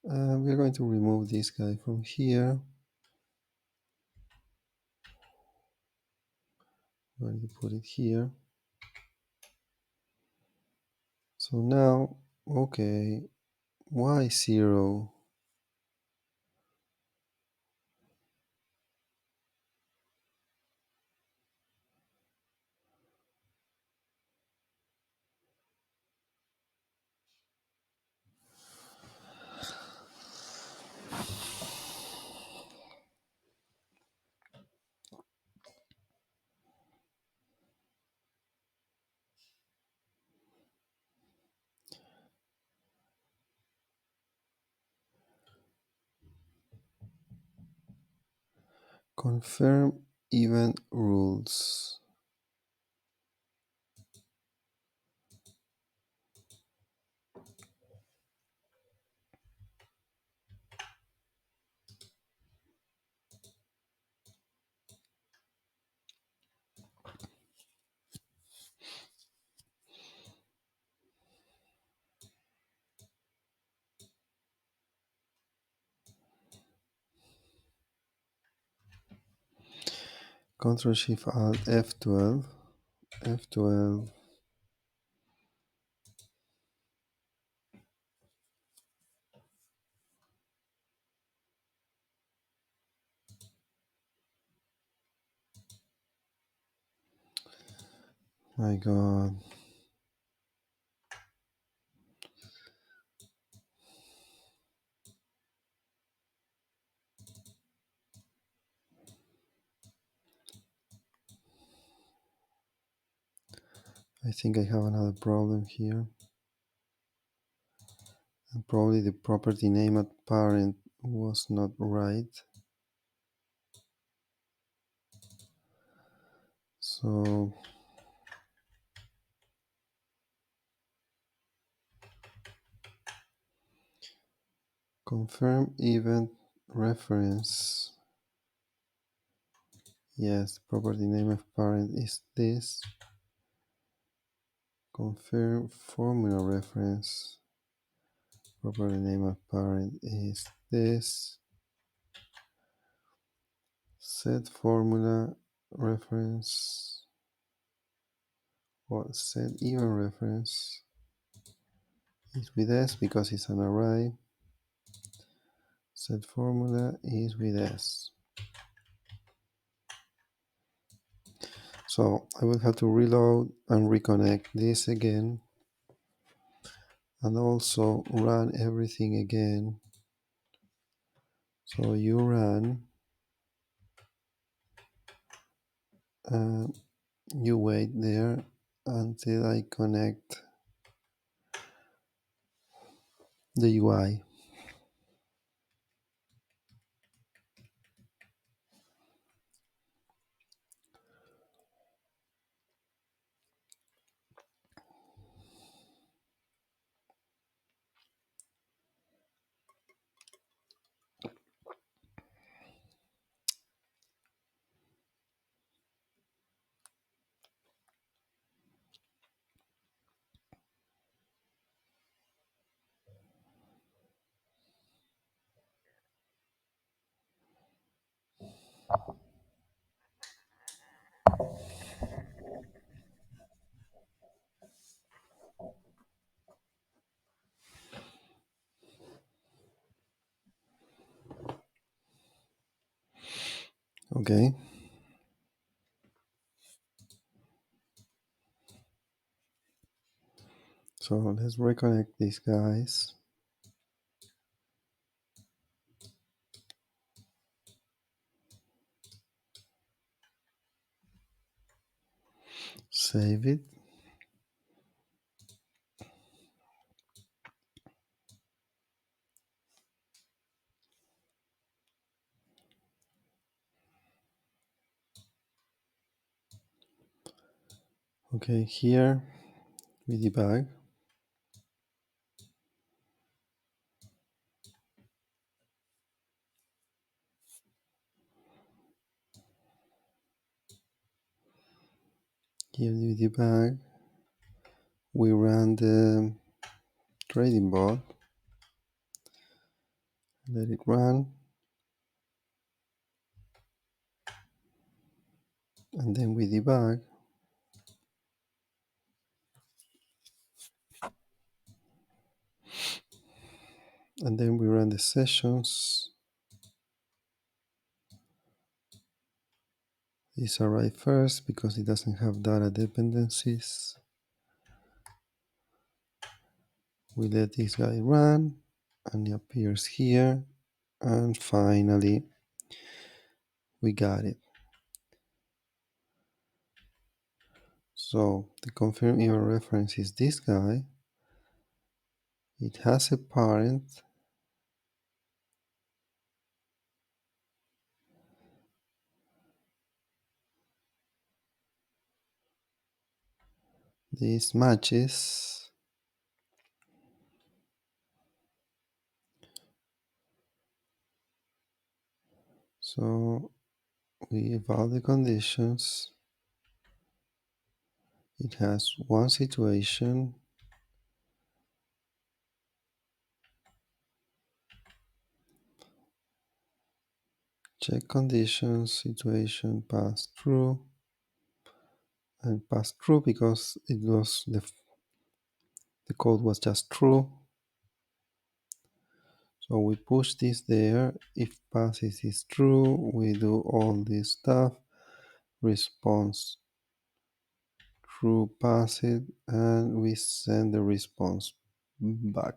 [SPEAKER 1] We're going to remove this guy from here. I'm going to put it here. So now, okay, why 0? Confirm event rules. Ctrl Shift Alt F12. F12. My God. I think I have another problem here. And probably the property name at parent was not right. So confirm event reference. Yes, property name of parent is this. Confirm formula reference. Property name of parent is this. Set formula reference or set even reference is with S because it's an array. Set formula is with S. So I will have to reload and reconnect this again and also run everything again. So you run and you wait there until I connect the UI. Okay. So let's reconnect these guys. Save it. Okay, here we debug. Here we debug. We run the trading bot. Let it run. And then we debug. And then we run the sessions. This arrives first because it doesn't have data dependencies. We let this guy run and it appears here. And finally, we got it. So the confirm event reference is this guy. It has a parent. This matches. So we evaluate the conditions. It has one situation. Check conditions, situation pass through. and pass true because it was the code was just true. So we push this there. If passes is true, we do all this stuff. Response true pass it, and we send the response back.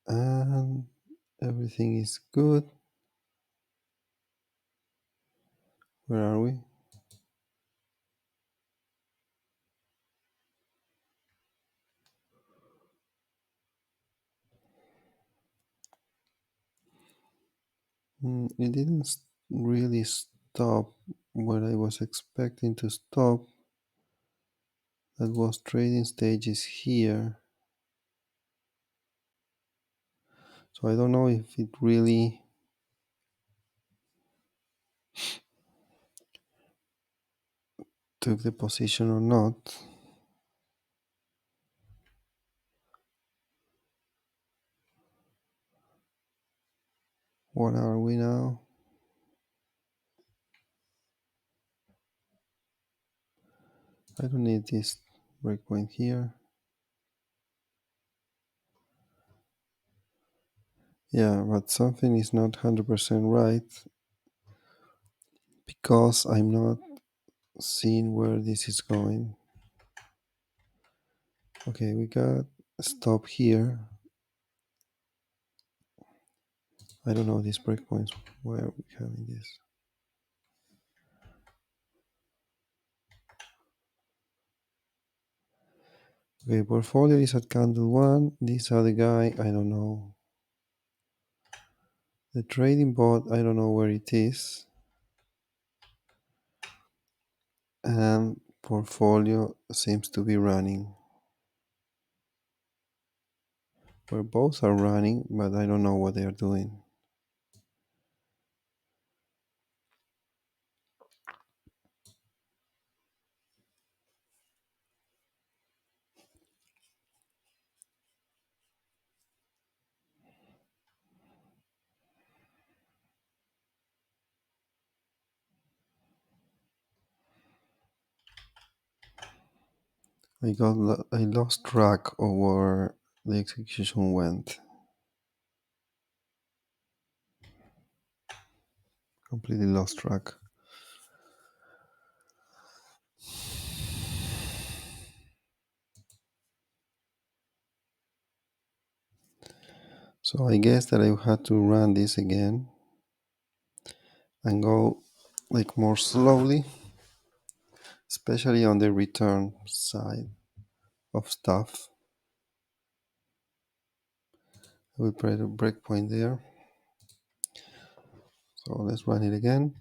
[SPEAKER 1] And everything is good. Where are we? It didn't really stop where I was expecting to stop. That was trading stages here. So I don't know if it really took the position or not. What are we now? I don't need this breakpoint here. Yeah, but something is not 100% right because I'm not seeing where this is going. Okay, we got a stop here. I don't know these breakpoints. Why are we having this? Okay, portfolio is at candle 1. These are the guy, I don't know. The trading bot, I don't know where it is. And portfolio seems to be running. Where both are running, but I don't know what they are doing. I lost track of where the execution went. Completely lost track. So I guess that I had to run this again and go like more slowly, especially on the return side of stuff. I will put a breakpoint there. So let's run it again.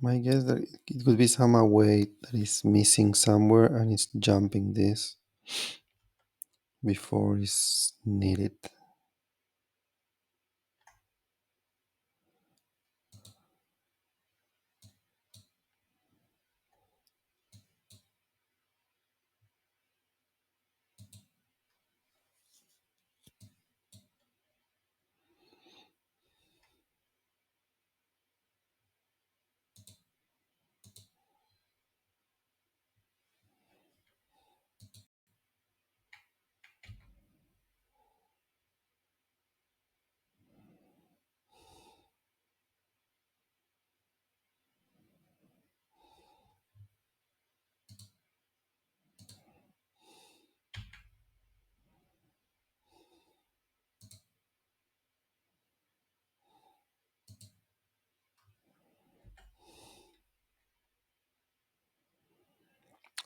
[SPEAKER 1] My guess that it could be some weight that is missing somewhere and it's jumping this before it's needed.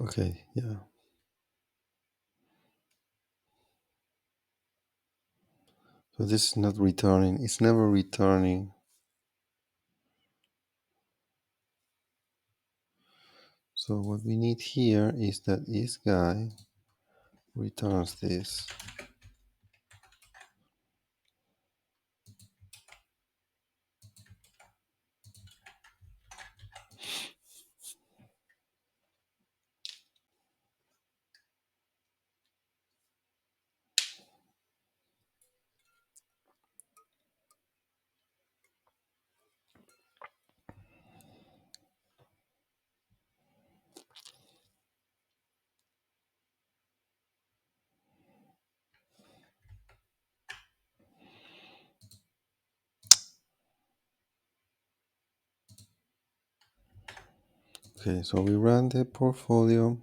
[SPEAKER 1] Okay, yeah. But this is not returning. It's never returning. So what we need here is that this guy returns this. Okay, so we run the portfolio.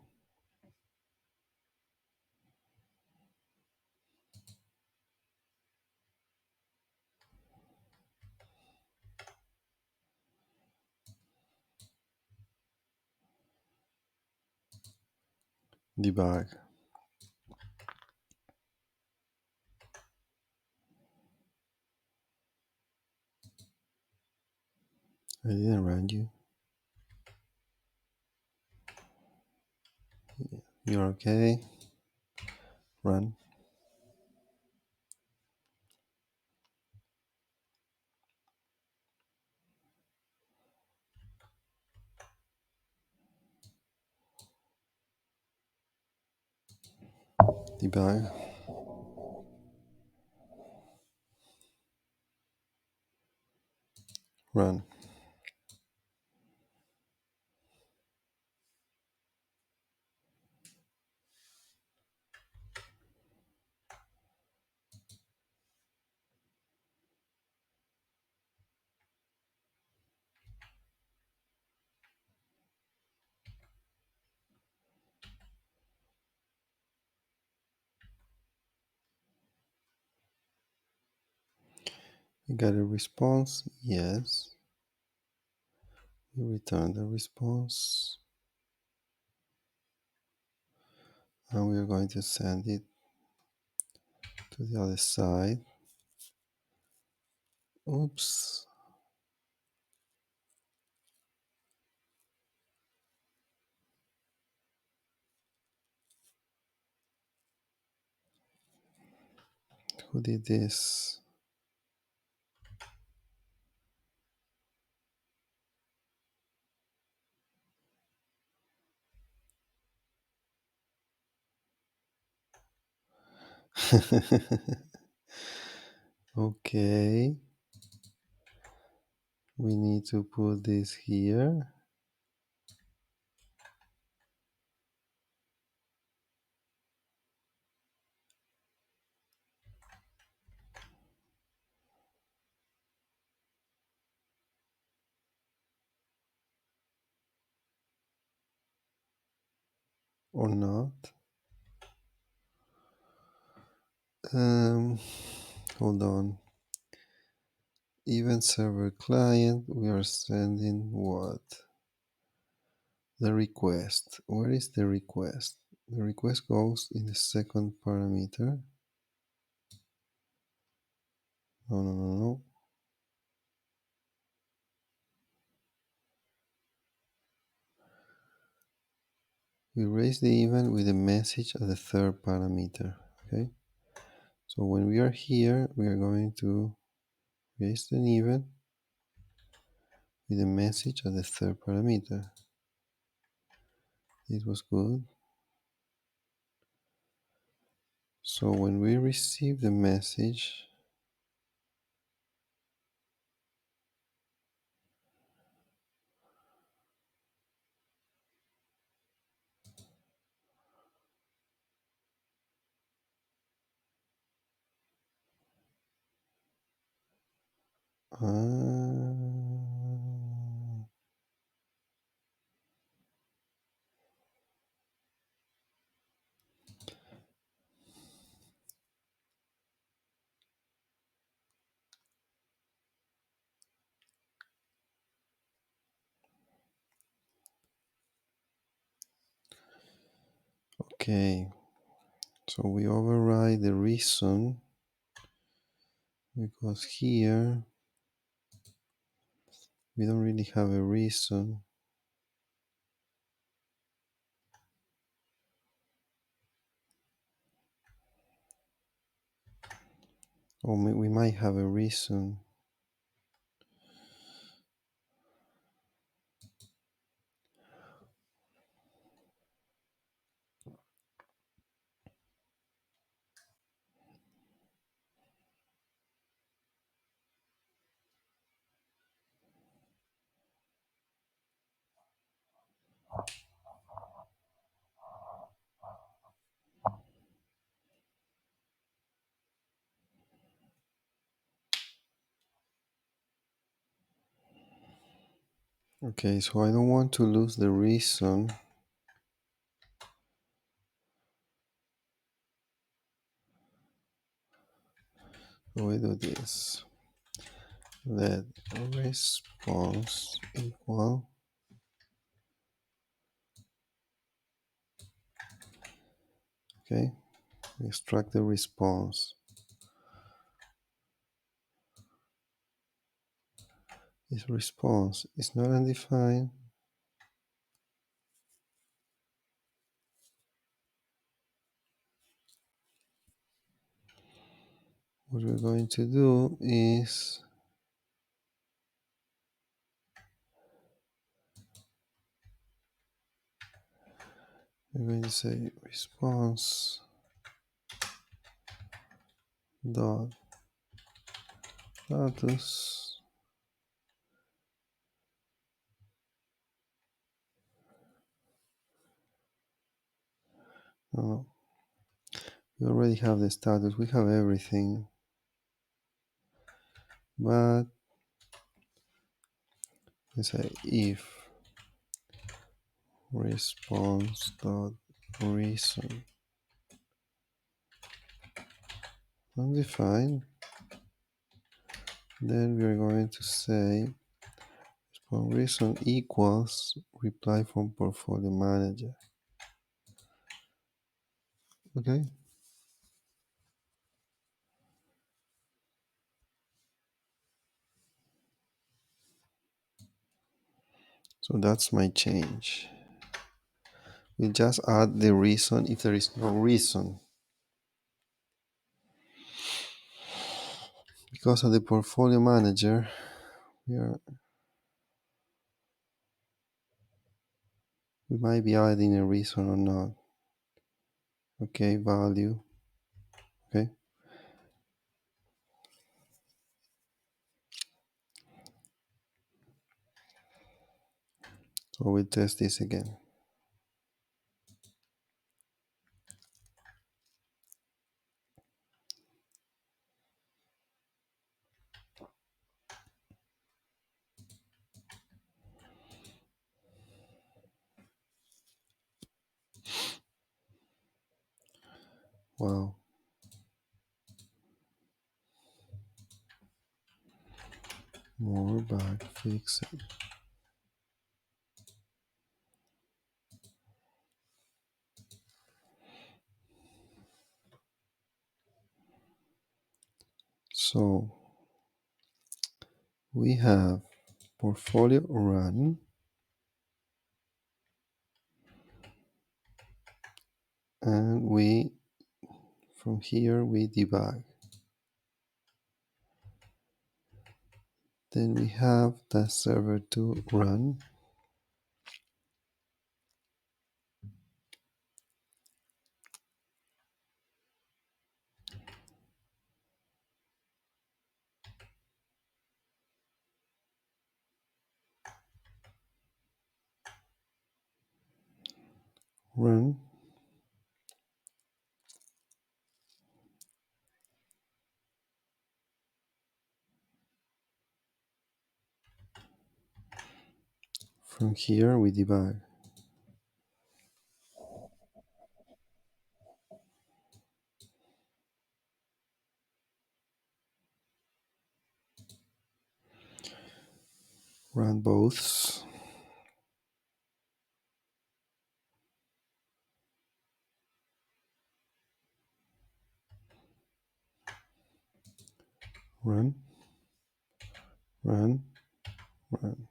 [SPEAKER 1] Debug. I didn't run you. You're okay. Run. Debug. Run. We got a response. Yes. We return the response. And we are going to send it to the other side. Oops. Who did this? Okay. We need to put this here. Or not. Hold on. Event server client, we are sending what? The request. Where is the request? The request goes in the second parameter. No, no, no, no. We raise the event with a message at the third parameter. Okay. So when we are here, we are going to raise an event with a message at the third parameter. This was good. So when we receive the message, uh, okay, so we override the reason. because here we don't really have a reason. Or we might have a reason. Okay, so I don't want to lose the reason. So we do this. Let response equal okay, we extract the response. This response is not undefined. What we're going to do is we're going to say response dot status no, we already have the status, we have everything, but let's say if response dot reason undefined, then we are going to say response reason equals reply from portfolio manager. Okay, so that's my change. We'll just add the reason if there is no reason. Because of the portfolio manager, we might be adding a reason or not. Okay, value. Okay. So we'll test this again. Wow. More bug fixing. So we have portfolio run, and we from here we debug. Then we have the server to run. Run. From here we debug. Run both. run, run, run.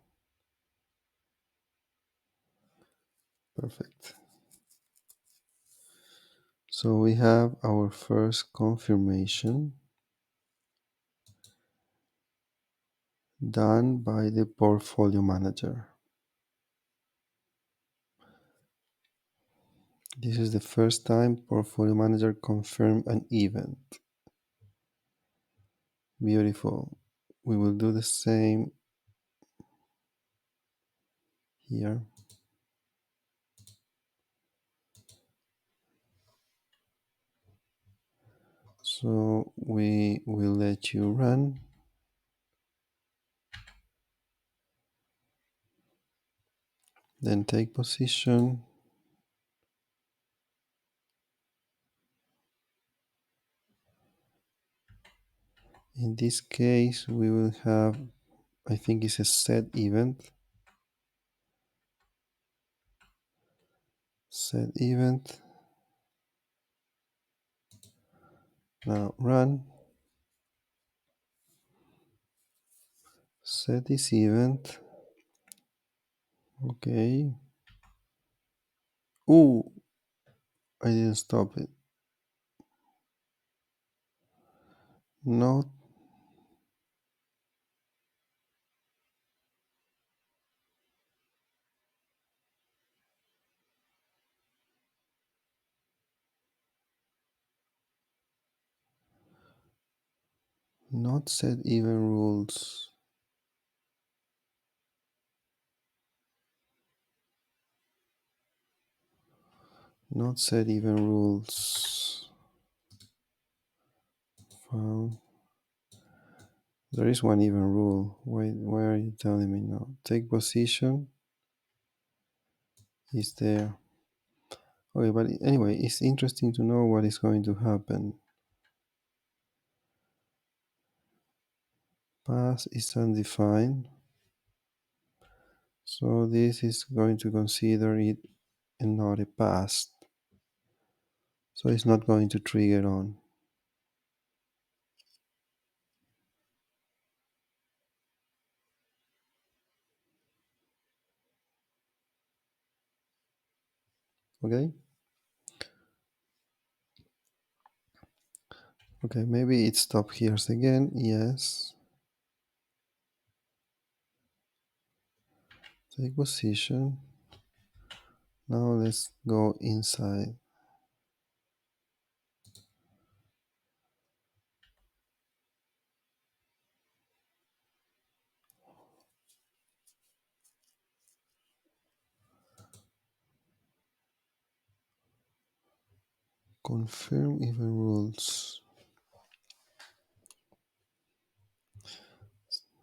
[SPEAKER 1] Perfect. So we have our first confirmation done by the portfolio manager. This is the first time portfolio manager confirmed an event. Beautiful. We will do the same here. So we will let you run. Then take position. In this case, we will have, I think it's a set event. Set event. Now run. Set this event. Okay. Oh, I didn't stop it. Not not set even rules. Not set even rules. Found. There is one even rule. Why are you telling me now? Take position is there. Okay, but anyway, it's interesting to know what is going to happen. Pass is undefined. So this is going to consider it not a pass. So it's not going to trigger on. Okay? Okay, maybe it stopped here again. Yes. Take position. Now let's go inside. Confirm even rules.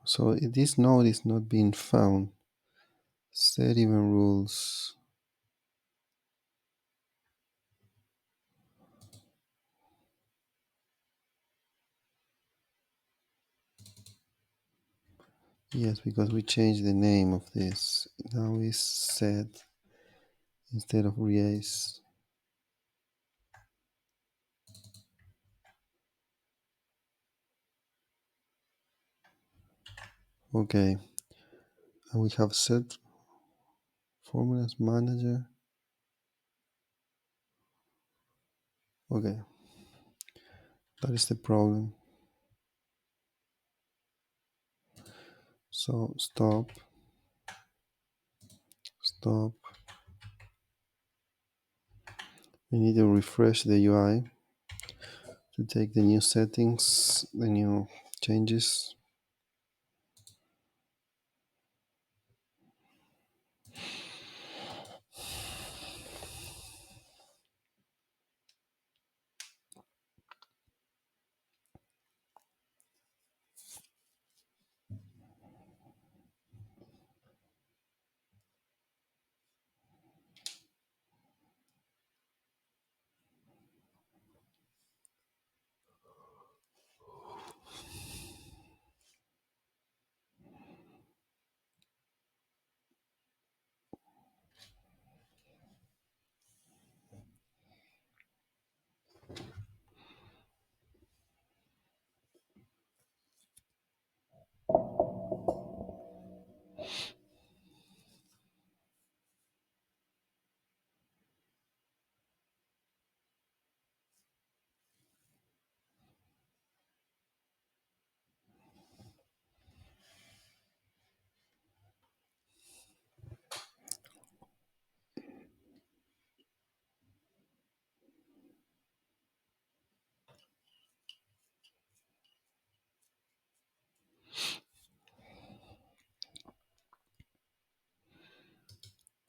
[SPEAKER 1] So this node is not being found. Set even rules. Yes, because we changed the name of this. Now it's set instead of raise. Okay. And we have set formulas manager. Okay. That is the problem. So stop. Stop. We need to refresh the UI to take the new settings, the new changes.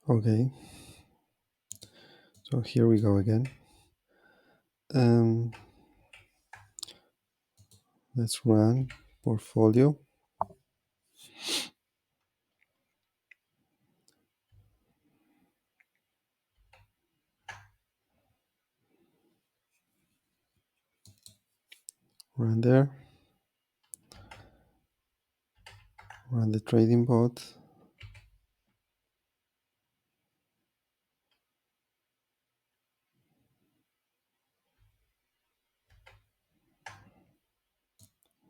[SPEAKER 1] Okay, so here we go again. Um, let's run portfolio. Run there. Run the trading bot.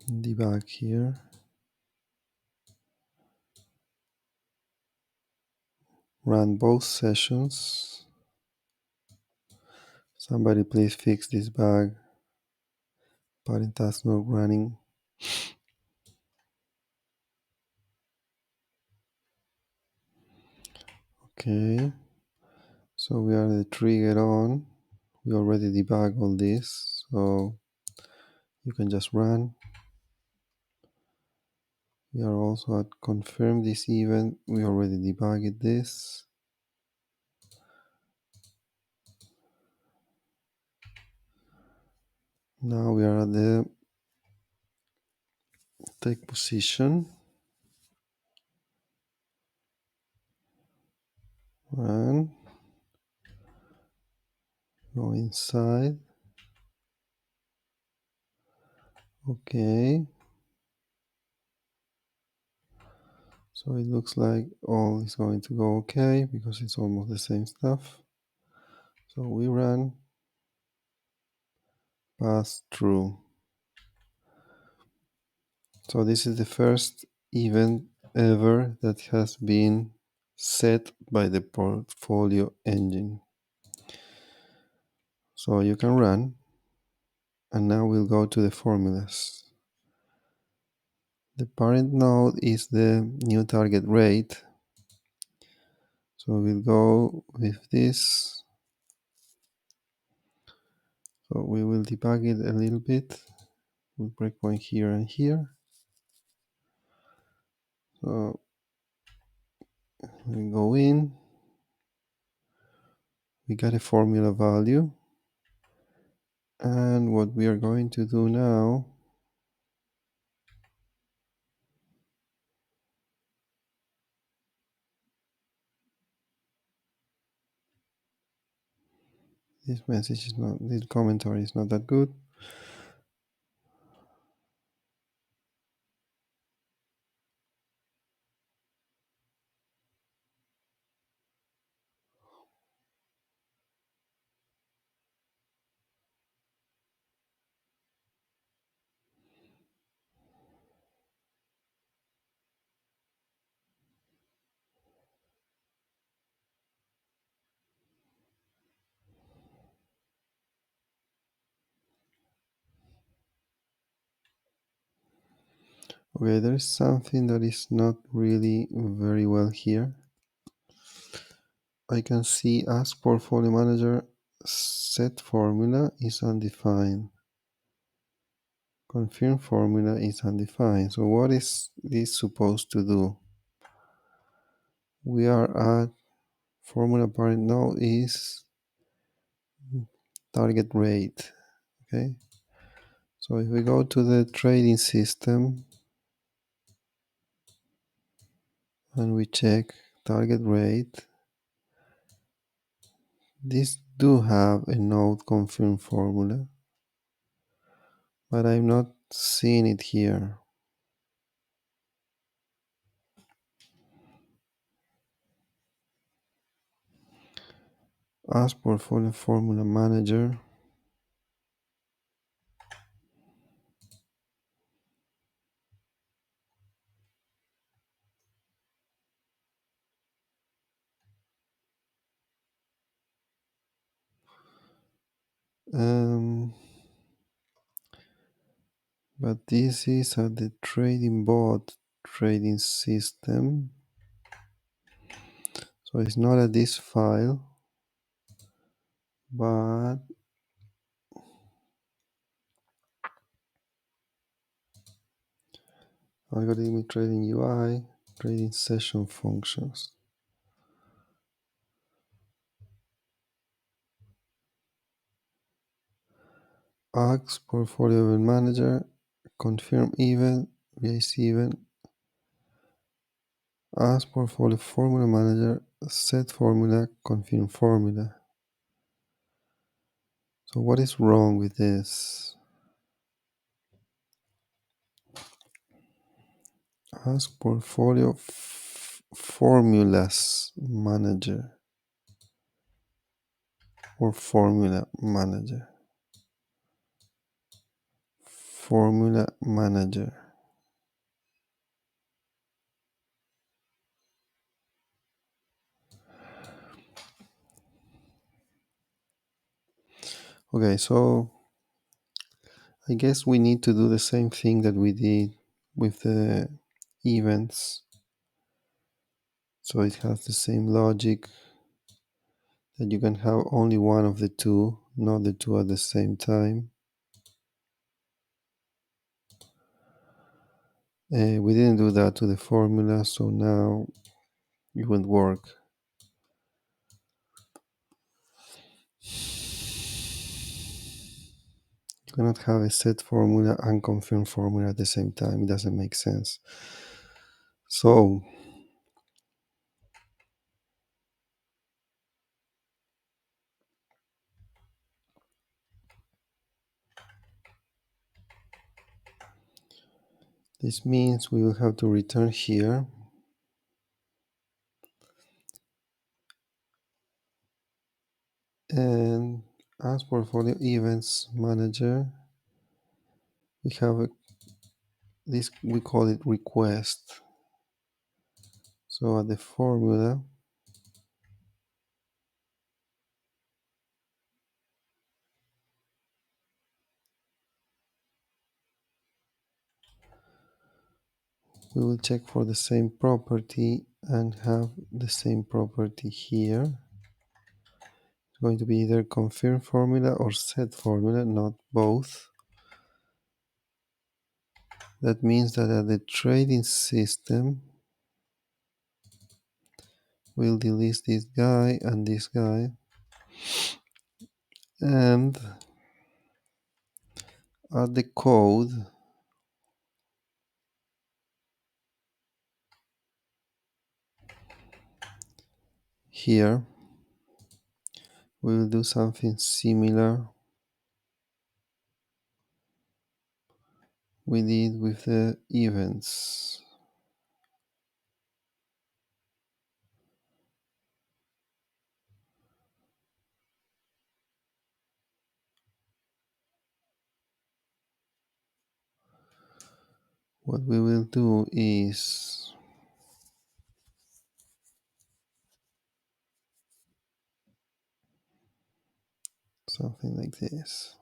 [SPEAKER 1] Debug here. Run both sessions. Somebody please fix this bug. Parent task not running. Okay, so we are the trigger on. We already debug all this, so you can just run. We are also at confirm this event. We already debugged this. Now we are at the take position. Run. Go inside. Okay. So it looks like all is going to go okay because it's almost the same stuff. So we run pass through. So this is the first event ever that has been set by the portfolio engine. So you can run, and now we'll go to the formulas. The parent node is the new target rate. So we'll go with this. So we will debug it a little bit with breakpoint here and here. So we go in. We got a formula value. And what we are going to do now, this message is not, this commentary is not that good. Okay, there is something that is not really very well here. I can see ask portfolio manager set formula is undefined. Confirm formula is undefined. So what is this supposed to do? We are at formula parent node is target rate. Okay. So if we go to the trading system and we check target rate, this do have a node confirm formula, but I'm not seeing it here. Ask portfolio formula manager. But this is at the trading bot trading system. So it's not at this file, but algorithmic trading UI, trading session functions. ask portfolio event manager, confirm event, raise event, ask portfolio formula manager, set formula, confirm formula. So what is wrong with this? Ask portfolio formulas manager or formula manager. Formula manager. Okay, so I guess we need to do the same thing that we did with the events. So it has the same logic that you can have only one of the two, not the two at the same time. We didn't do that to the formula, so now it won't work. You cannot have a set formula and confirm formula at the same time. It doesn't make sense. So this means we will have to return here and as portfolio events manager, we have this, we call it request. So at the formula, we will check for the same property and have the same property here. It's going to be either confirm formula or set formula, not both. That means that at the trading system, we'll delete this guy and this guy. And at the code, here, we will do something similar we did with the events. What we will do is something like this.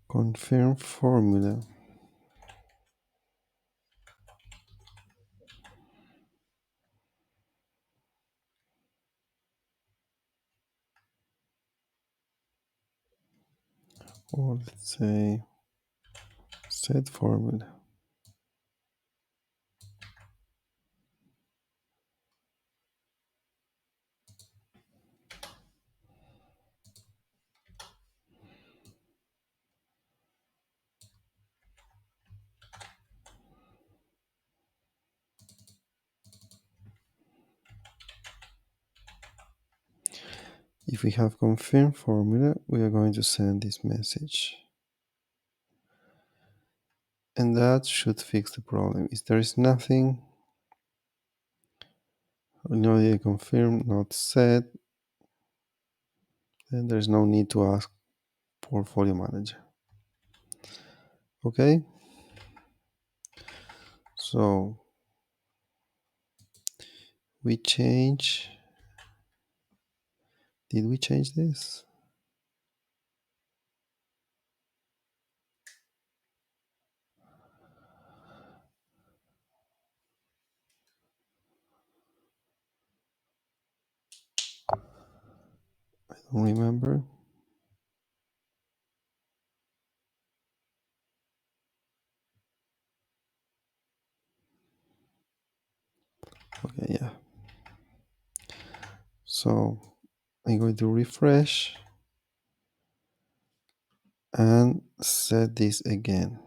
[SPEAKER 1] Confirm formula. Or let's say set formula. If we have confirmed formula, we are going to send this message. And that should fix the problem. If there is nothing, not yet confirmed, not set, then there's no need to ask portfolio manager. Okay? So we change Did we change this? I don't remember. Okay, yeah. So I'm going to refresh and set this again.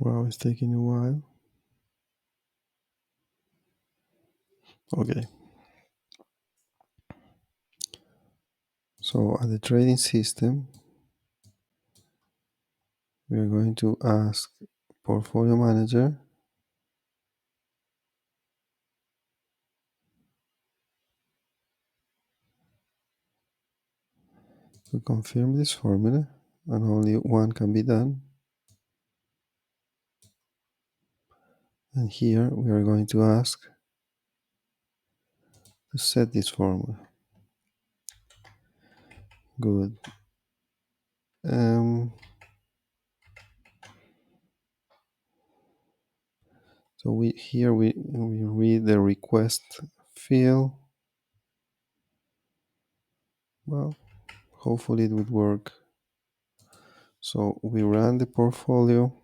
[SPEAKER 1] Wow, it's taking a while. Okay. So at the trading system, we are going to ask portfolio manager to confirm this formula, and only one can be done. And here we are going to ask to set this formula. Good. So we read the request field. Well, hopefully it would work. So we run the portfolio.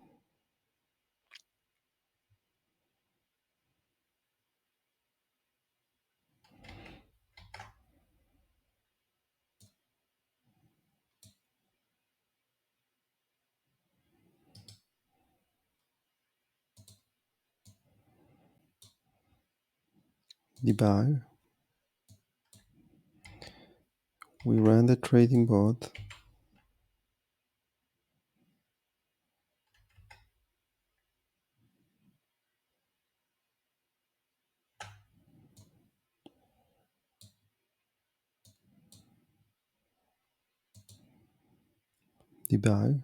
[SPEAKER 1] Debug. We run the trading bot. Debug.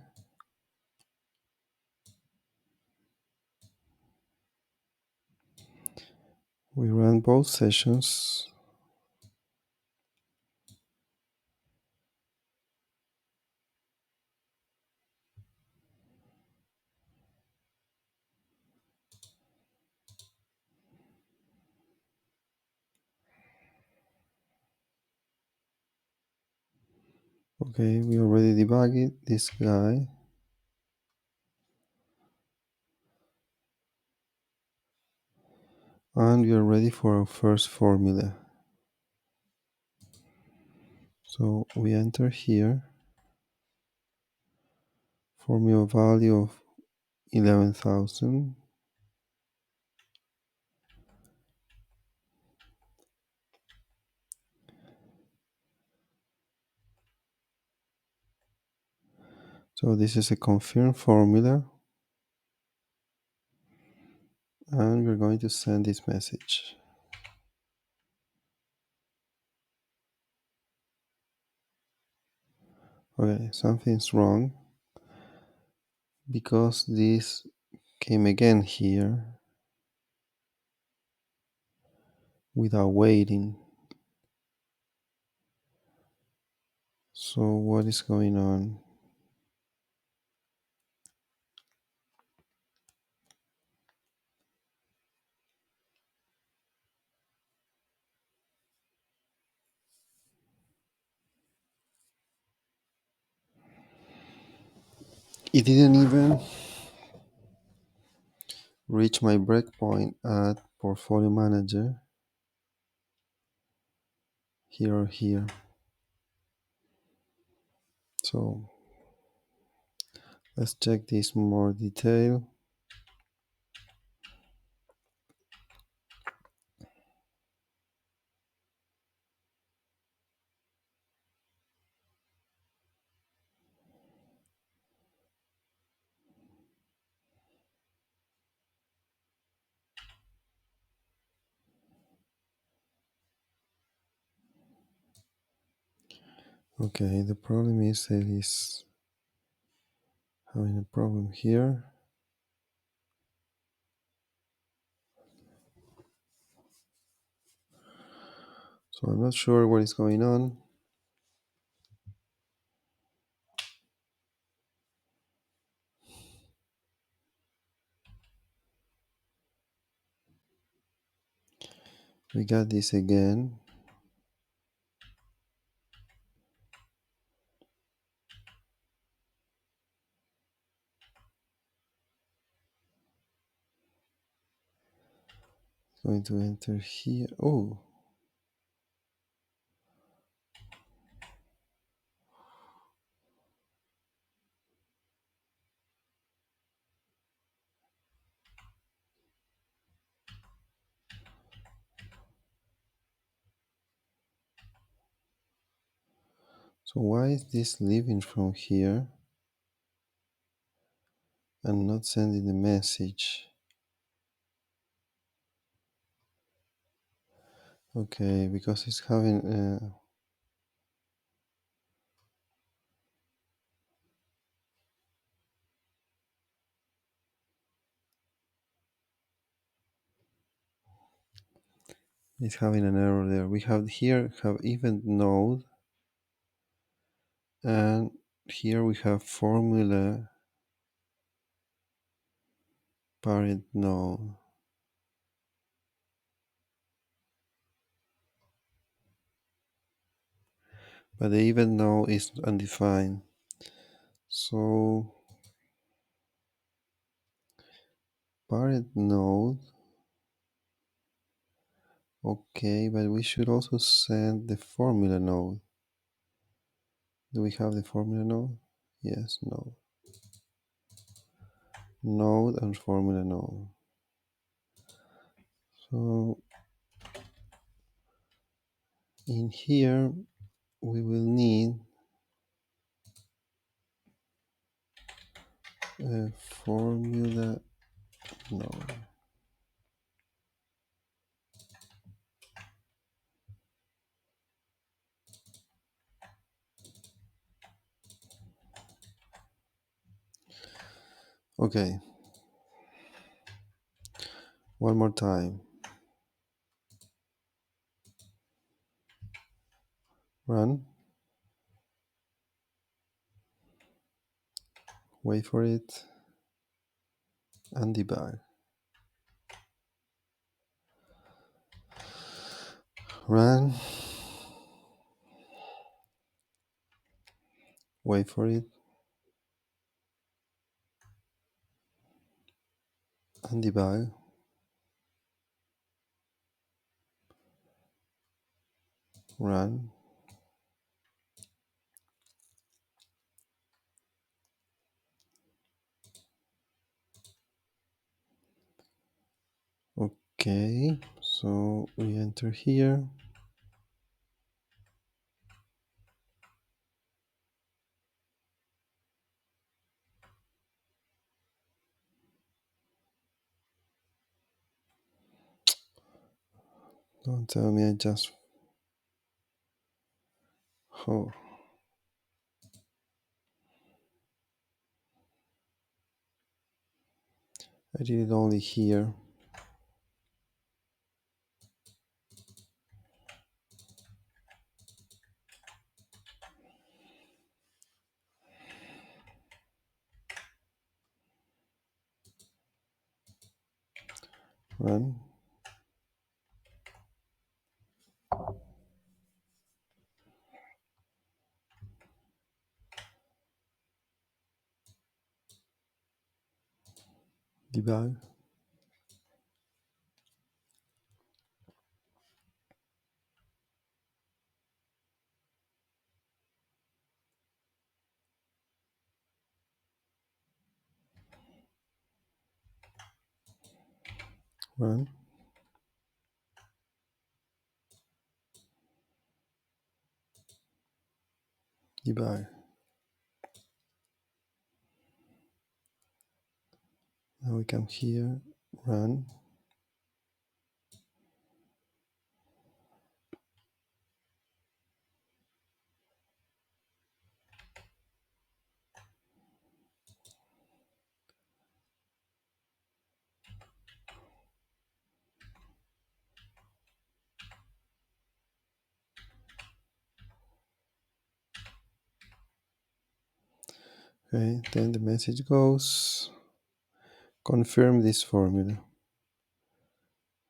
[SPEAKER 1] We run both sessions. Okay, we already debugged this guy. And we are ready for our first formula. So we enter here formula value of 11,000. So this is a confirmed formula, and we're going to send this message. Okay, something's wrong because this came again here without waiting. So what is going on? It didn't even reach my breakpoint at Portfolio Manager here or here. So let's check this more detail. Okay, the problem is that it's having a problem here. So I'm not sure what is going on. We got this again. Going to enter here. Oh, so why is this leaving from here and not sending the message? Okay, because it's having it's having an error there. We have here event node, and here we have formula parent node. But the event node is undefined. So parent node, okay, but we should also send the formula node. Do we have the formula node? Yes, no. Node and formula node. So in here we will need a formula node. Okay, one more time. Run. Wait for it and debug. Run. Wait for it and debug. Run. Okay, so we enter here. Don't tell me I just... Oh, I did it only here. Run. Debug. Run. Debug. Now we come here, run. Okay, then the message goes, confirm this formula.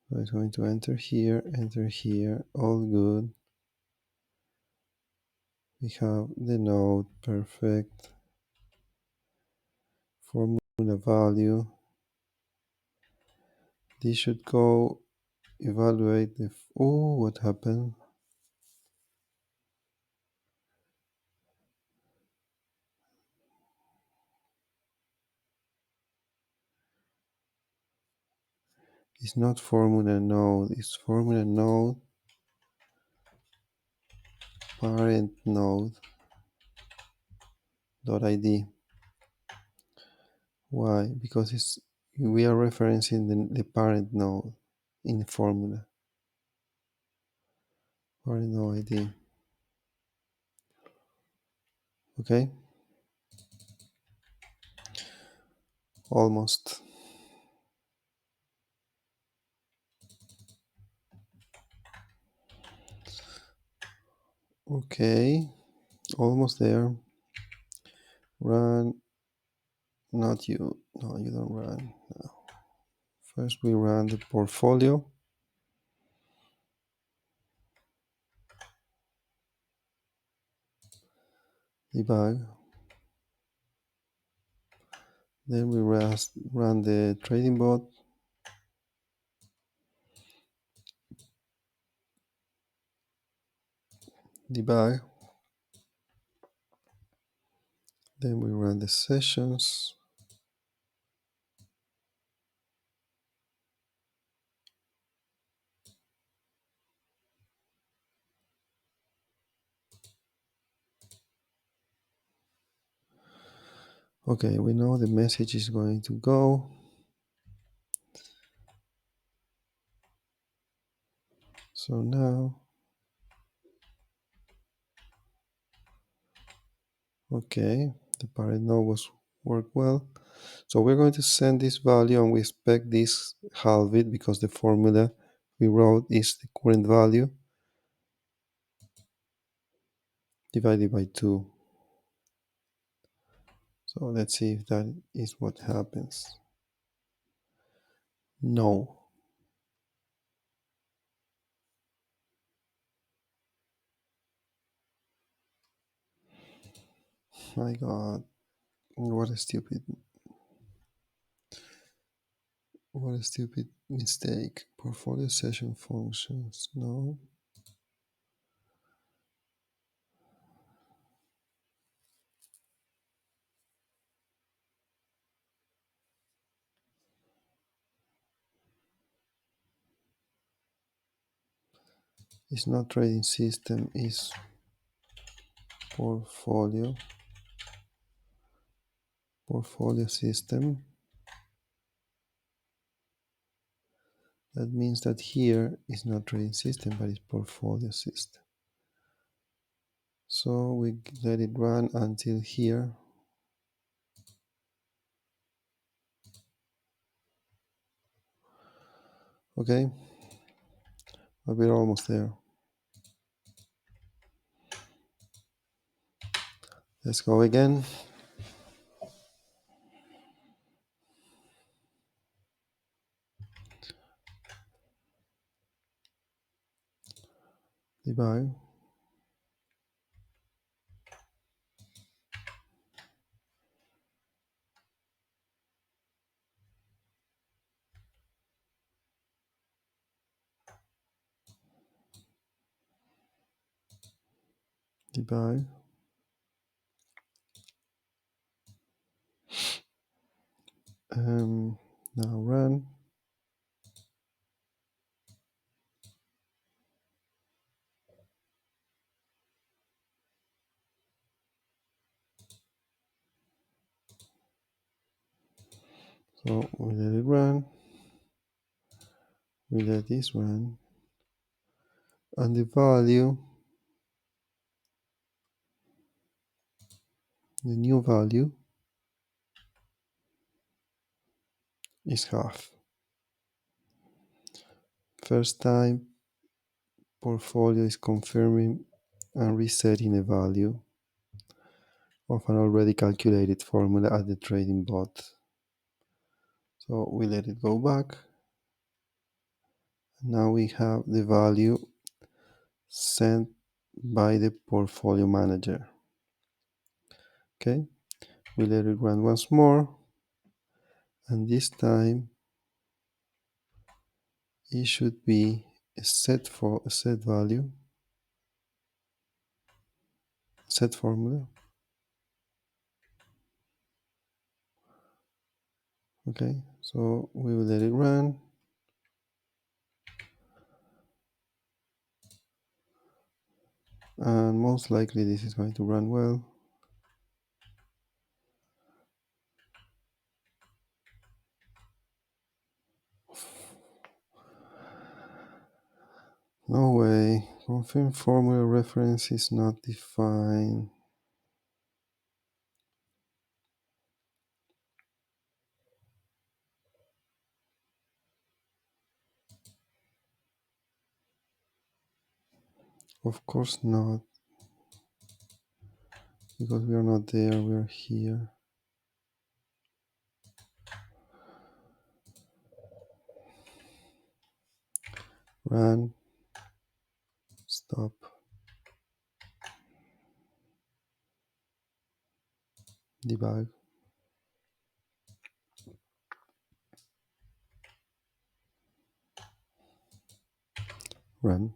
[SPEAKER 1] So it's going to enter here, all good. We have the node, perfect. Formula value. This should go evaluate the, oh, what happened? It's not formula node, it's formula node, parent node .id. Why? Because we are referencing the parent node in the formula. Parent node ID. Okay? Almost. Okay, almost there. Run. Not you. No, you don't run. No. First, we run the portfolio. Debug. Then we run the trading bot. Debug. Then we run the sessions. Okay, we know the message is going to go. So now, okay, the parent node was work well. So we're going to send this value and we expect this halve it because the formula we wrote is the current value divided by 2. So let's see if that is what happens. No. My God, what a stupid mistake. Portfolio session functions. No. It's not trading system, it's portfolio system. That means that here is not trading system, but it's portfolio system. So we let it run until here. Okay, but we're almost there. Let's go again. Debug. debug. Now run. So we let it run. We let this run. And the value, the new value, is half. First time portfolio is confirming and resetting a value of an already calculated formula at the trading bot. So we let it go back. Now we have the value sent by the portfolio manager. Okay, we let it run once more, and this time it should be a set value, set formula. Okay, so we will let it run. And most likely this is going to run well. No way. Confirm formula reference is not defined. Of course not. Because we are not there, we are here. Run. Stop. Debug. Run.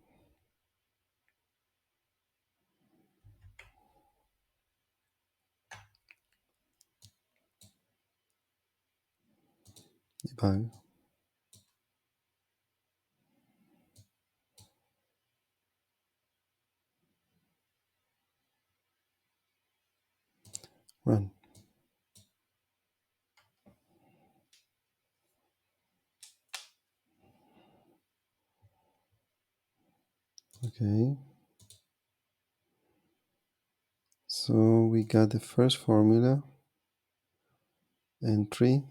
[SPEAKER 1] Debug. Run. Okay. So we got the first formula. Entry.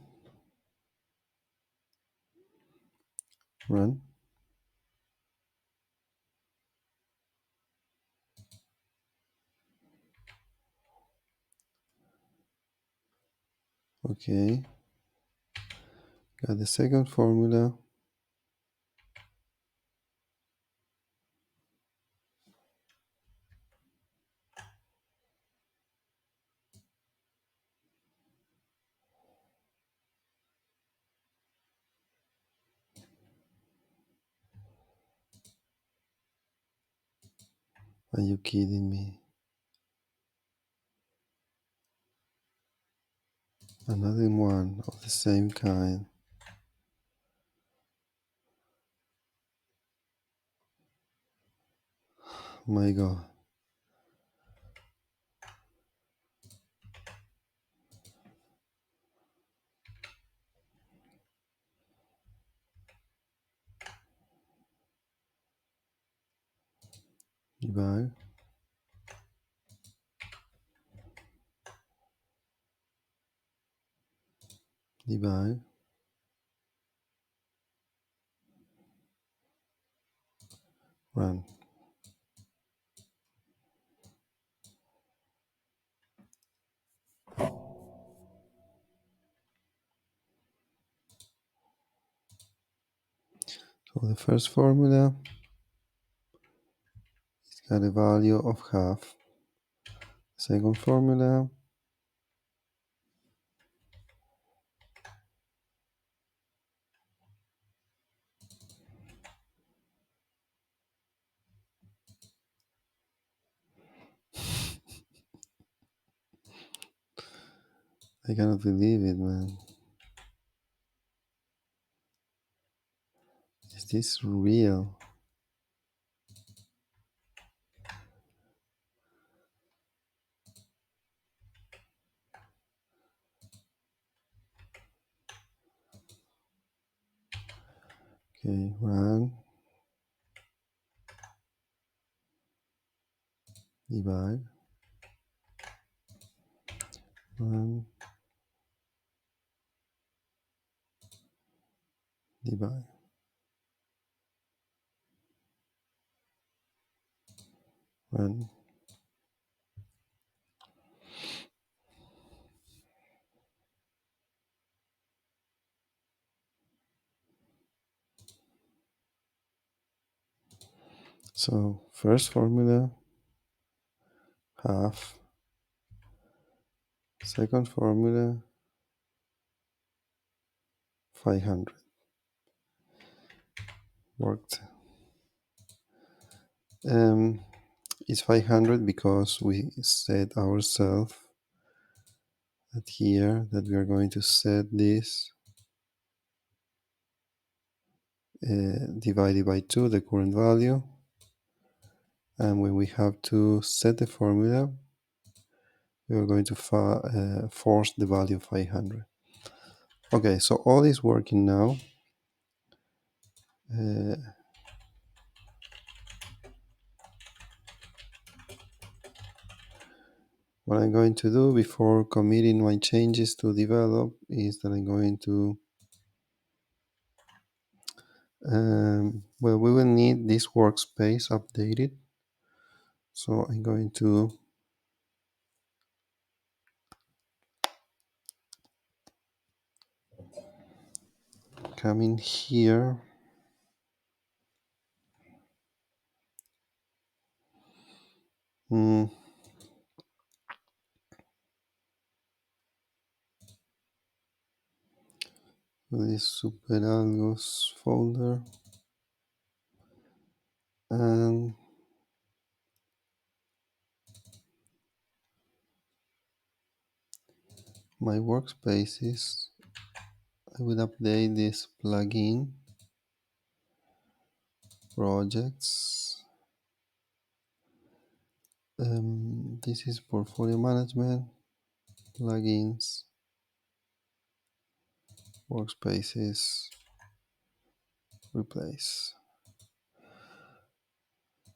[SPEAKER 1] Run. Okay. Got the second formula. Are you kidding me? Another one of the same kind. My God. Debug. Debug. Run. So the first formula got a value of half. Second formula, I cannot believe it, man. Is this real? Okay, run, divide, run, divide, run. So first formula, half. Second formula, 500. Worked. It's 500 because we set ourselves that here that we are going to set this divided by 2, the current value. And when we have to set the formula, we are going to force the value 500. Okay, so all is working now. What I'm going to do before committing my changes to develop is that I'm going to well, we will need this workspace updated. So I'm going to come in here. This superalgos folder, and my workspaces. I will update this plugin projects. This is portfolio management, plugins, workspaces, replace.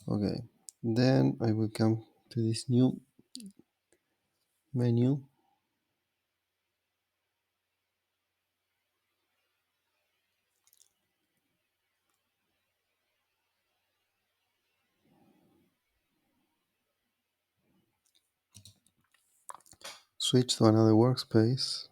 [SPEAKER 1] Okay, then I will come to this new menu. Switch to another workspace.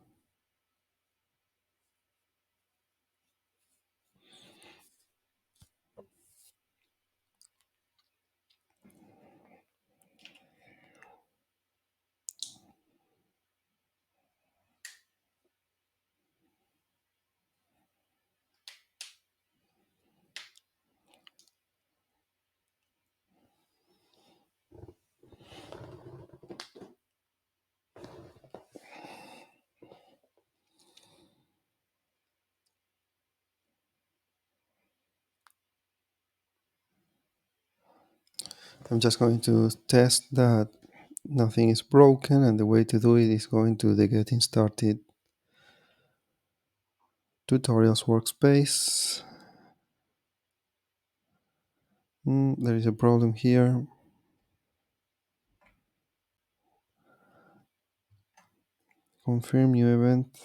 [SPEAKER 1] I'm just going to test that nothing is broken, and the way to do it is going to the getting started tutorials workspace. There is a problem here. Confirm new event.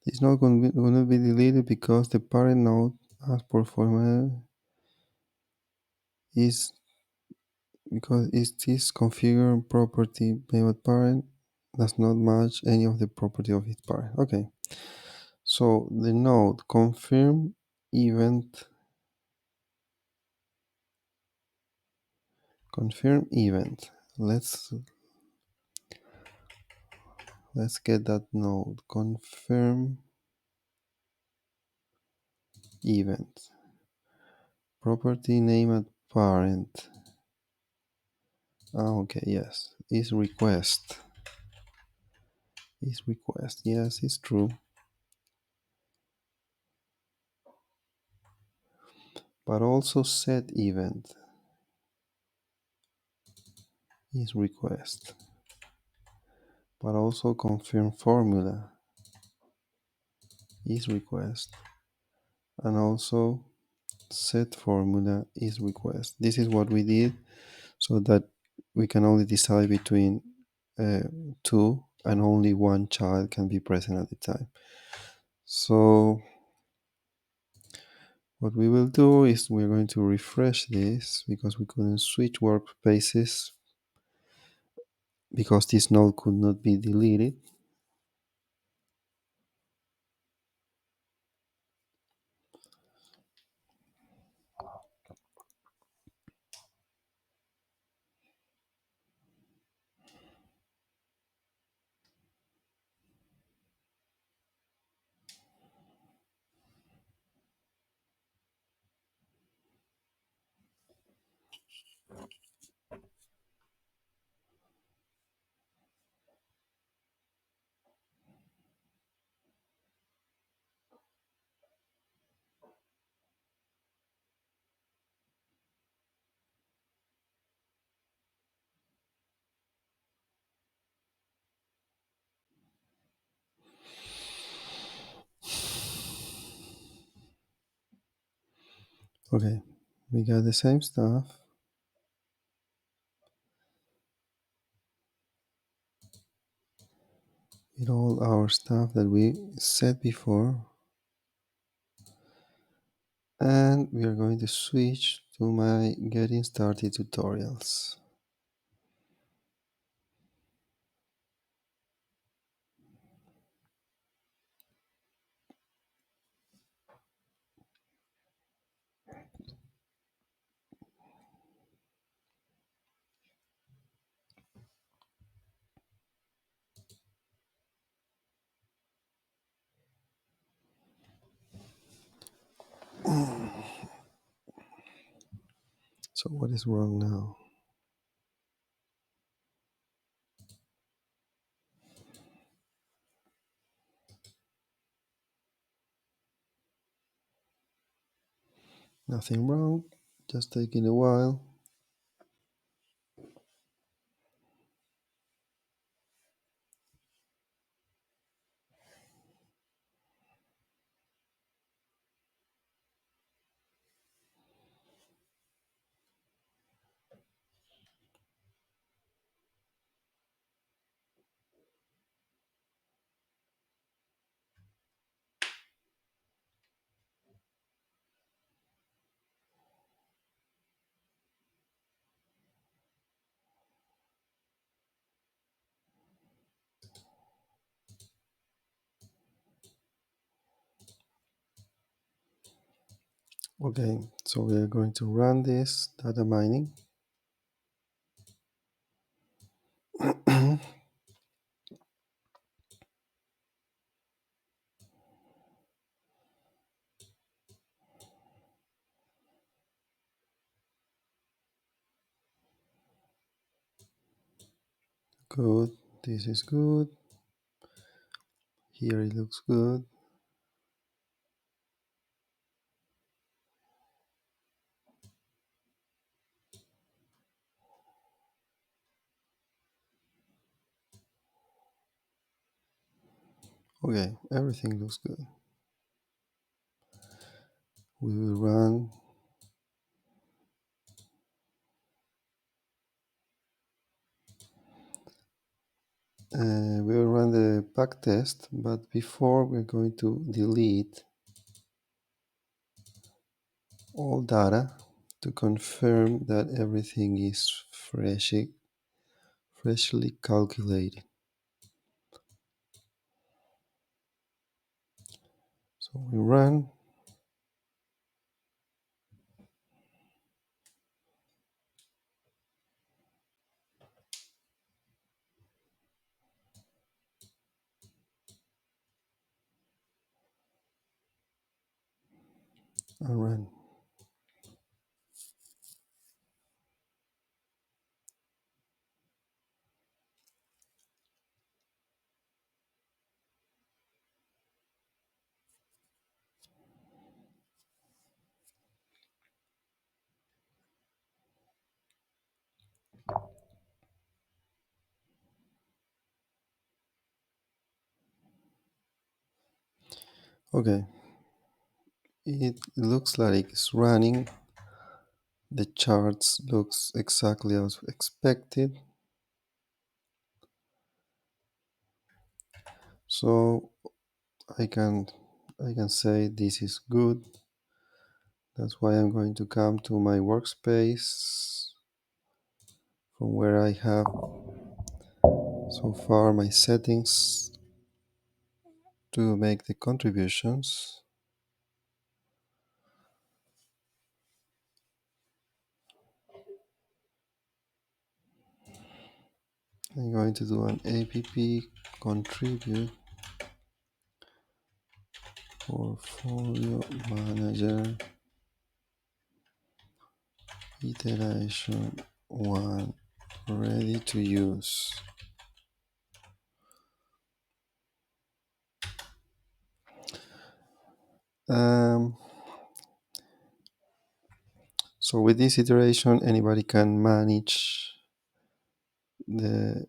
[SPEAKER 1] It's not going to be deleted because the parent node as per format is because it's this configure property payment parent does not match any of the property of its parent. Okay, so the node confirm event let's get that node confirm event property name at parent Okay, yes, is request. Is request. Yes, it's true. But also set event is request. But also confirm formula is request. And also set formula is request. This is what we did so that we can only decide between uh, two and only one child can be present at the time. So what we will do is we're going to refresh this because we couldn't switch workspaces because this node could not be deleted. Okay, we got the same stuff with all our stuff that we set before, and we are going to switch to my getting started tutorials. So what is wrong now? Nothing wrong, just taking a while. Okay, so we are going to run this data mining. Good, this is good. Here it looks good. Okay, everything looks good. We will run the back test, but before we're going to delete all data to confirm that everything is freshly calculated. So we run. And run. Okay, it looks like it's running. The charts looks exactly as expected. So I can I can say this is good. That's why I'm going to come to my workspace from where I have so far my settings to make the contributions. I'm going to do an app contribute portfolio manager iteration 1 ready to use. Um, so with this iteration, anybody can manage the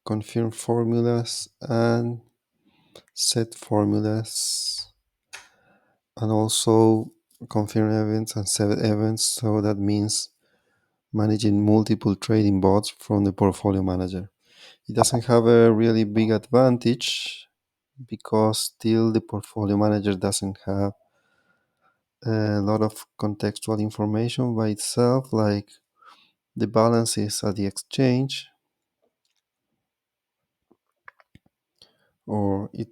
[SPEAKER 1] confirm formulas and set formulas, and also confirm events and set events. So that means managing multiple trading bots from the portfolio manager. It doesn't have a really big advantage because still the portfolio manager doesn't have a lot of contextual information by itself, like the balances at the exchange, or it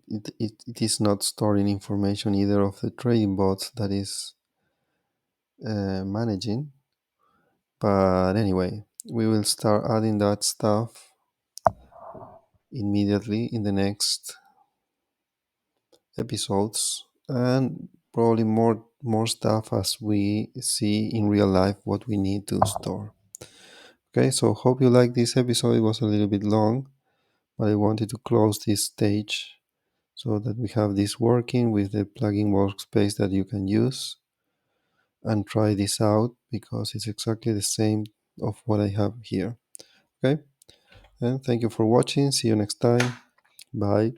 [SPEAKER 1] is not storing information either of the trading bots that is managing. But anyway, we will start adding that stuff immediately in the next episodes, and probably more stuff as we see in real life what we need to store. Okay, so hope you like this episode. It was a little bit long, but I wanted to close this stage so that we have this working with the plugin workspace that you can use and try this out, because it's exactly the same of what I have here. Okay, and thank you for watching. See you next time. Bye.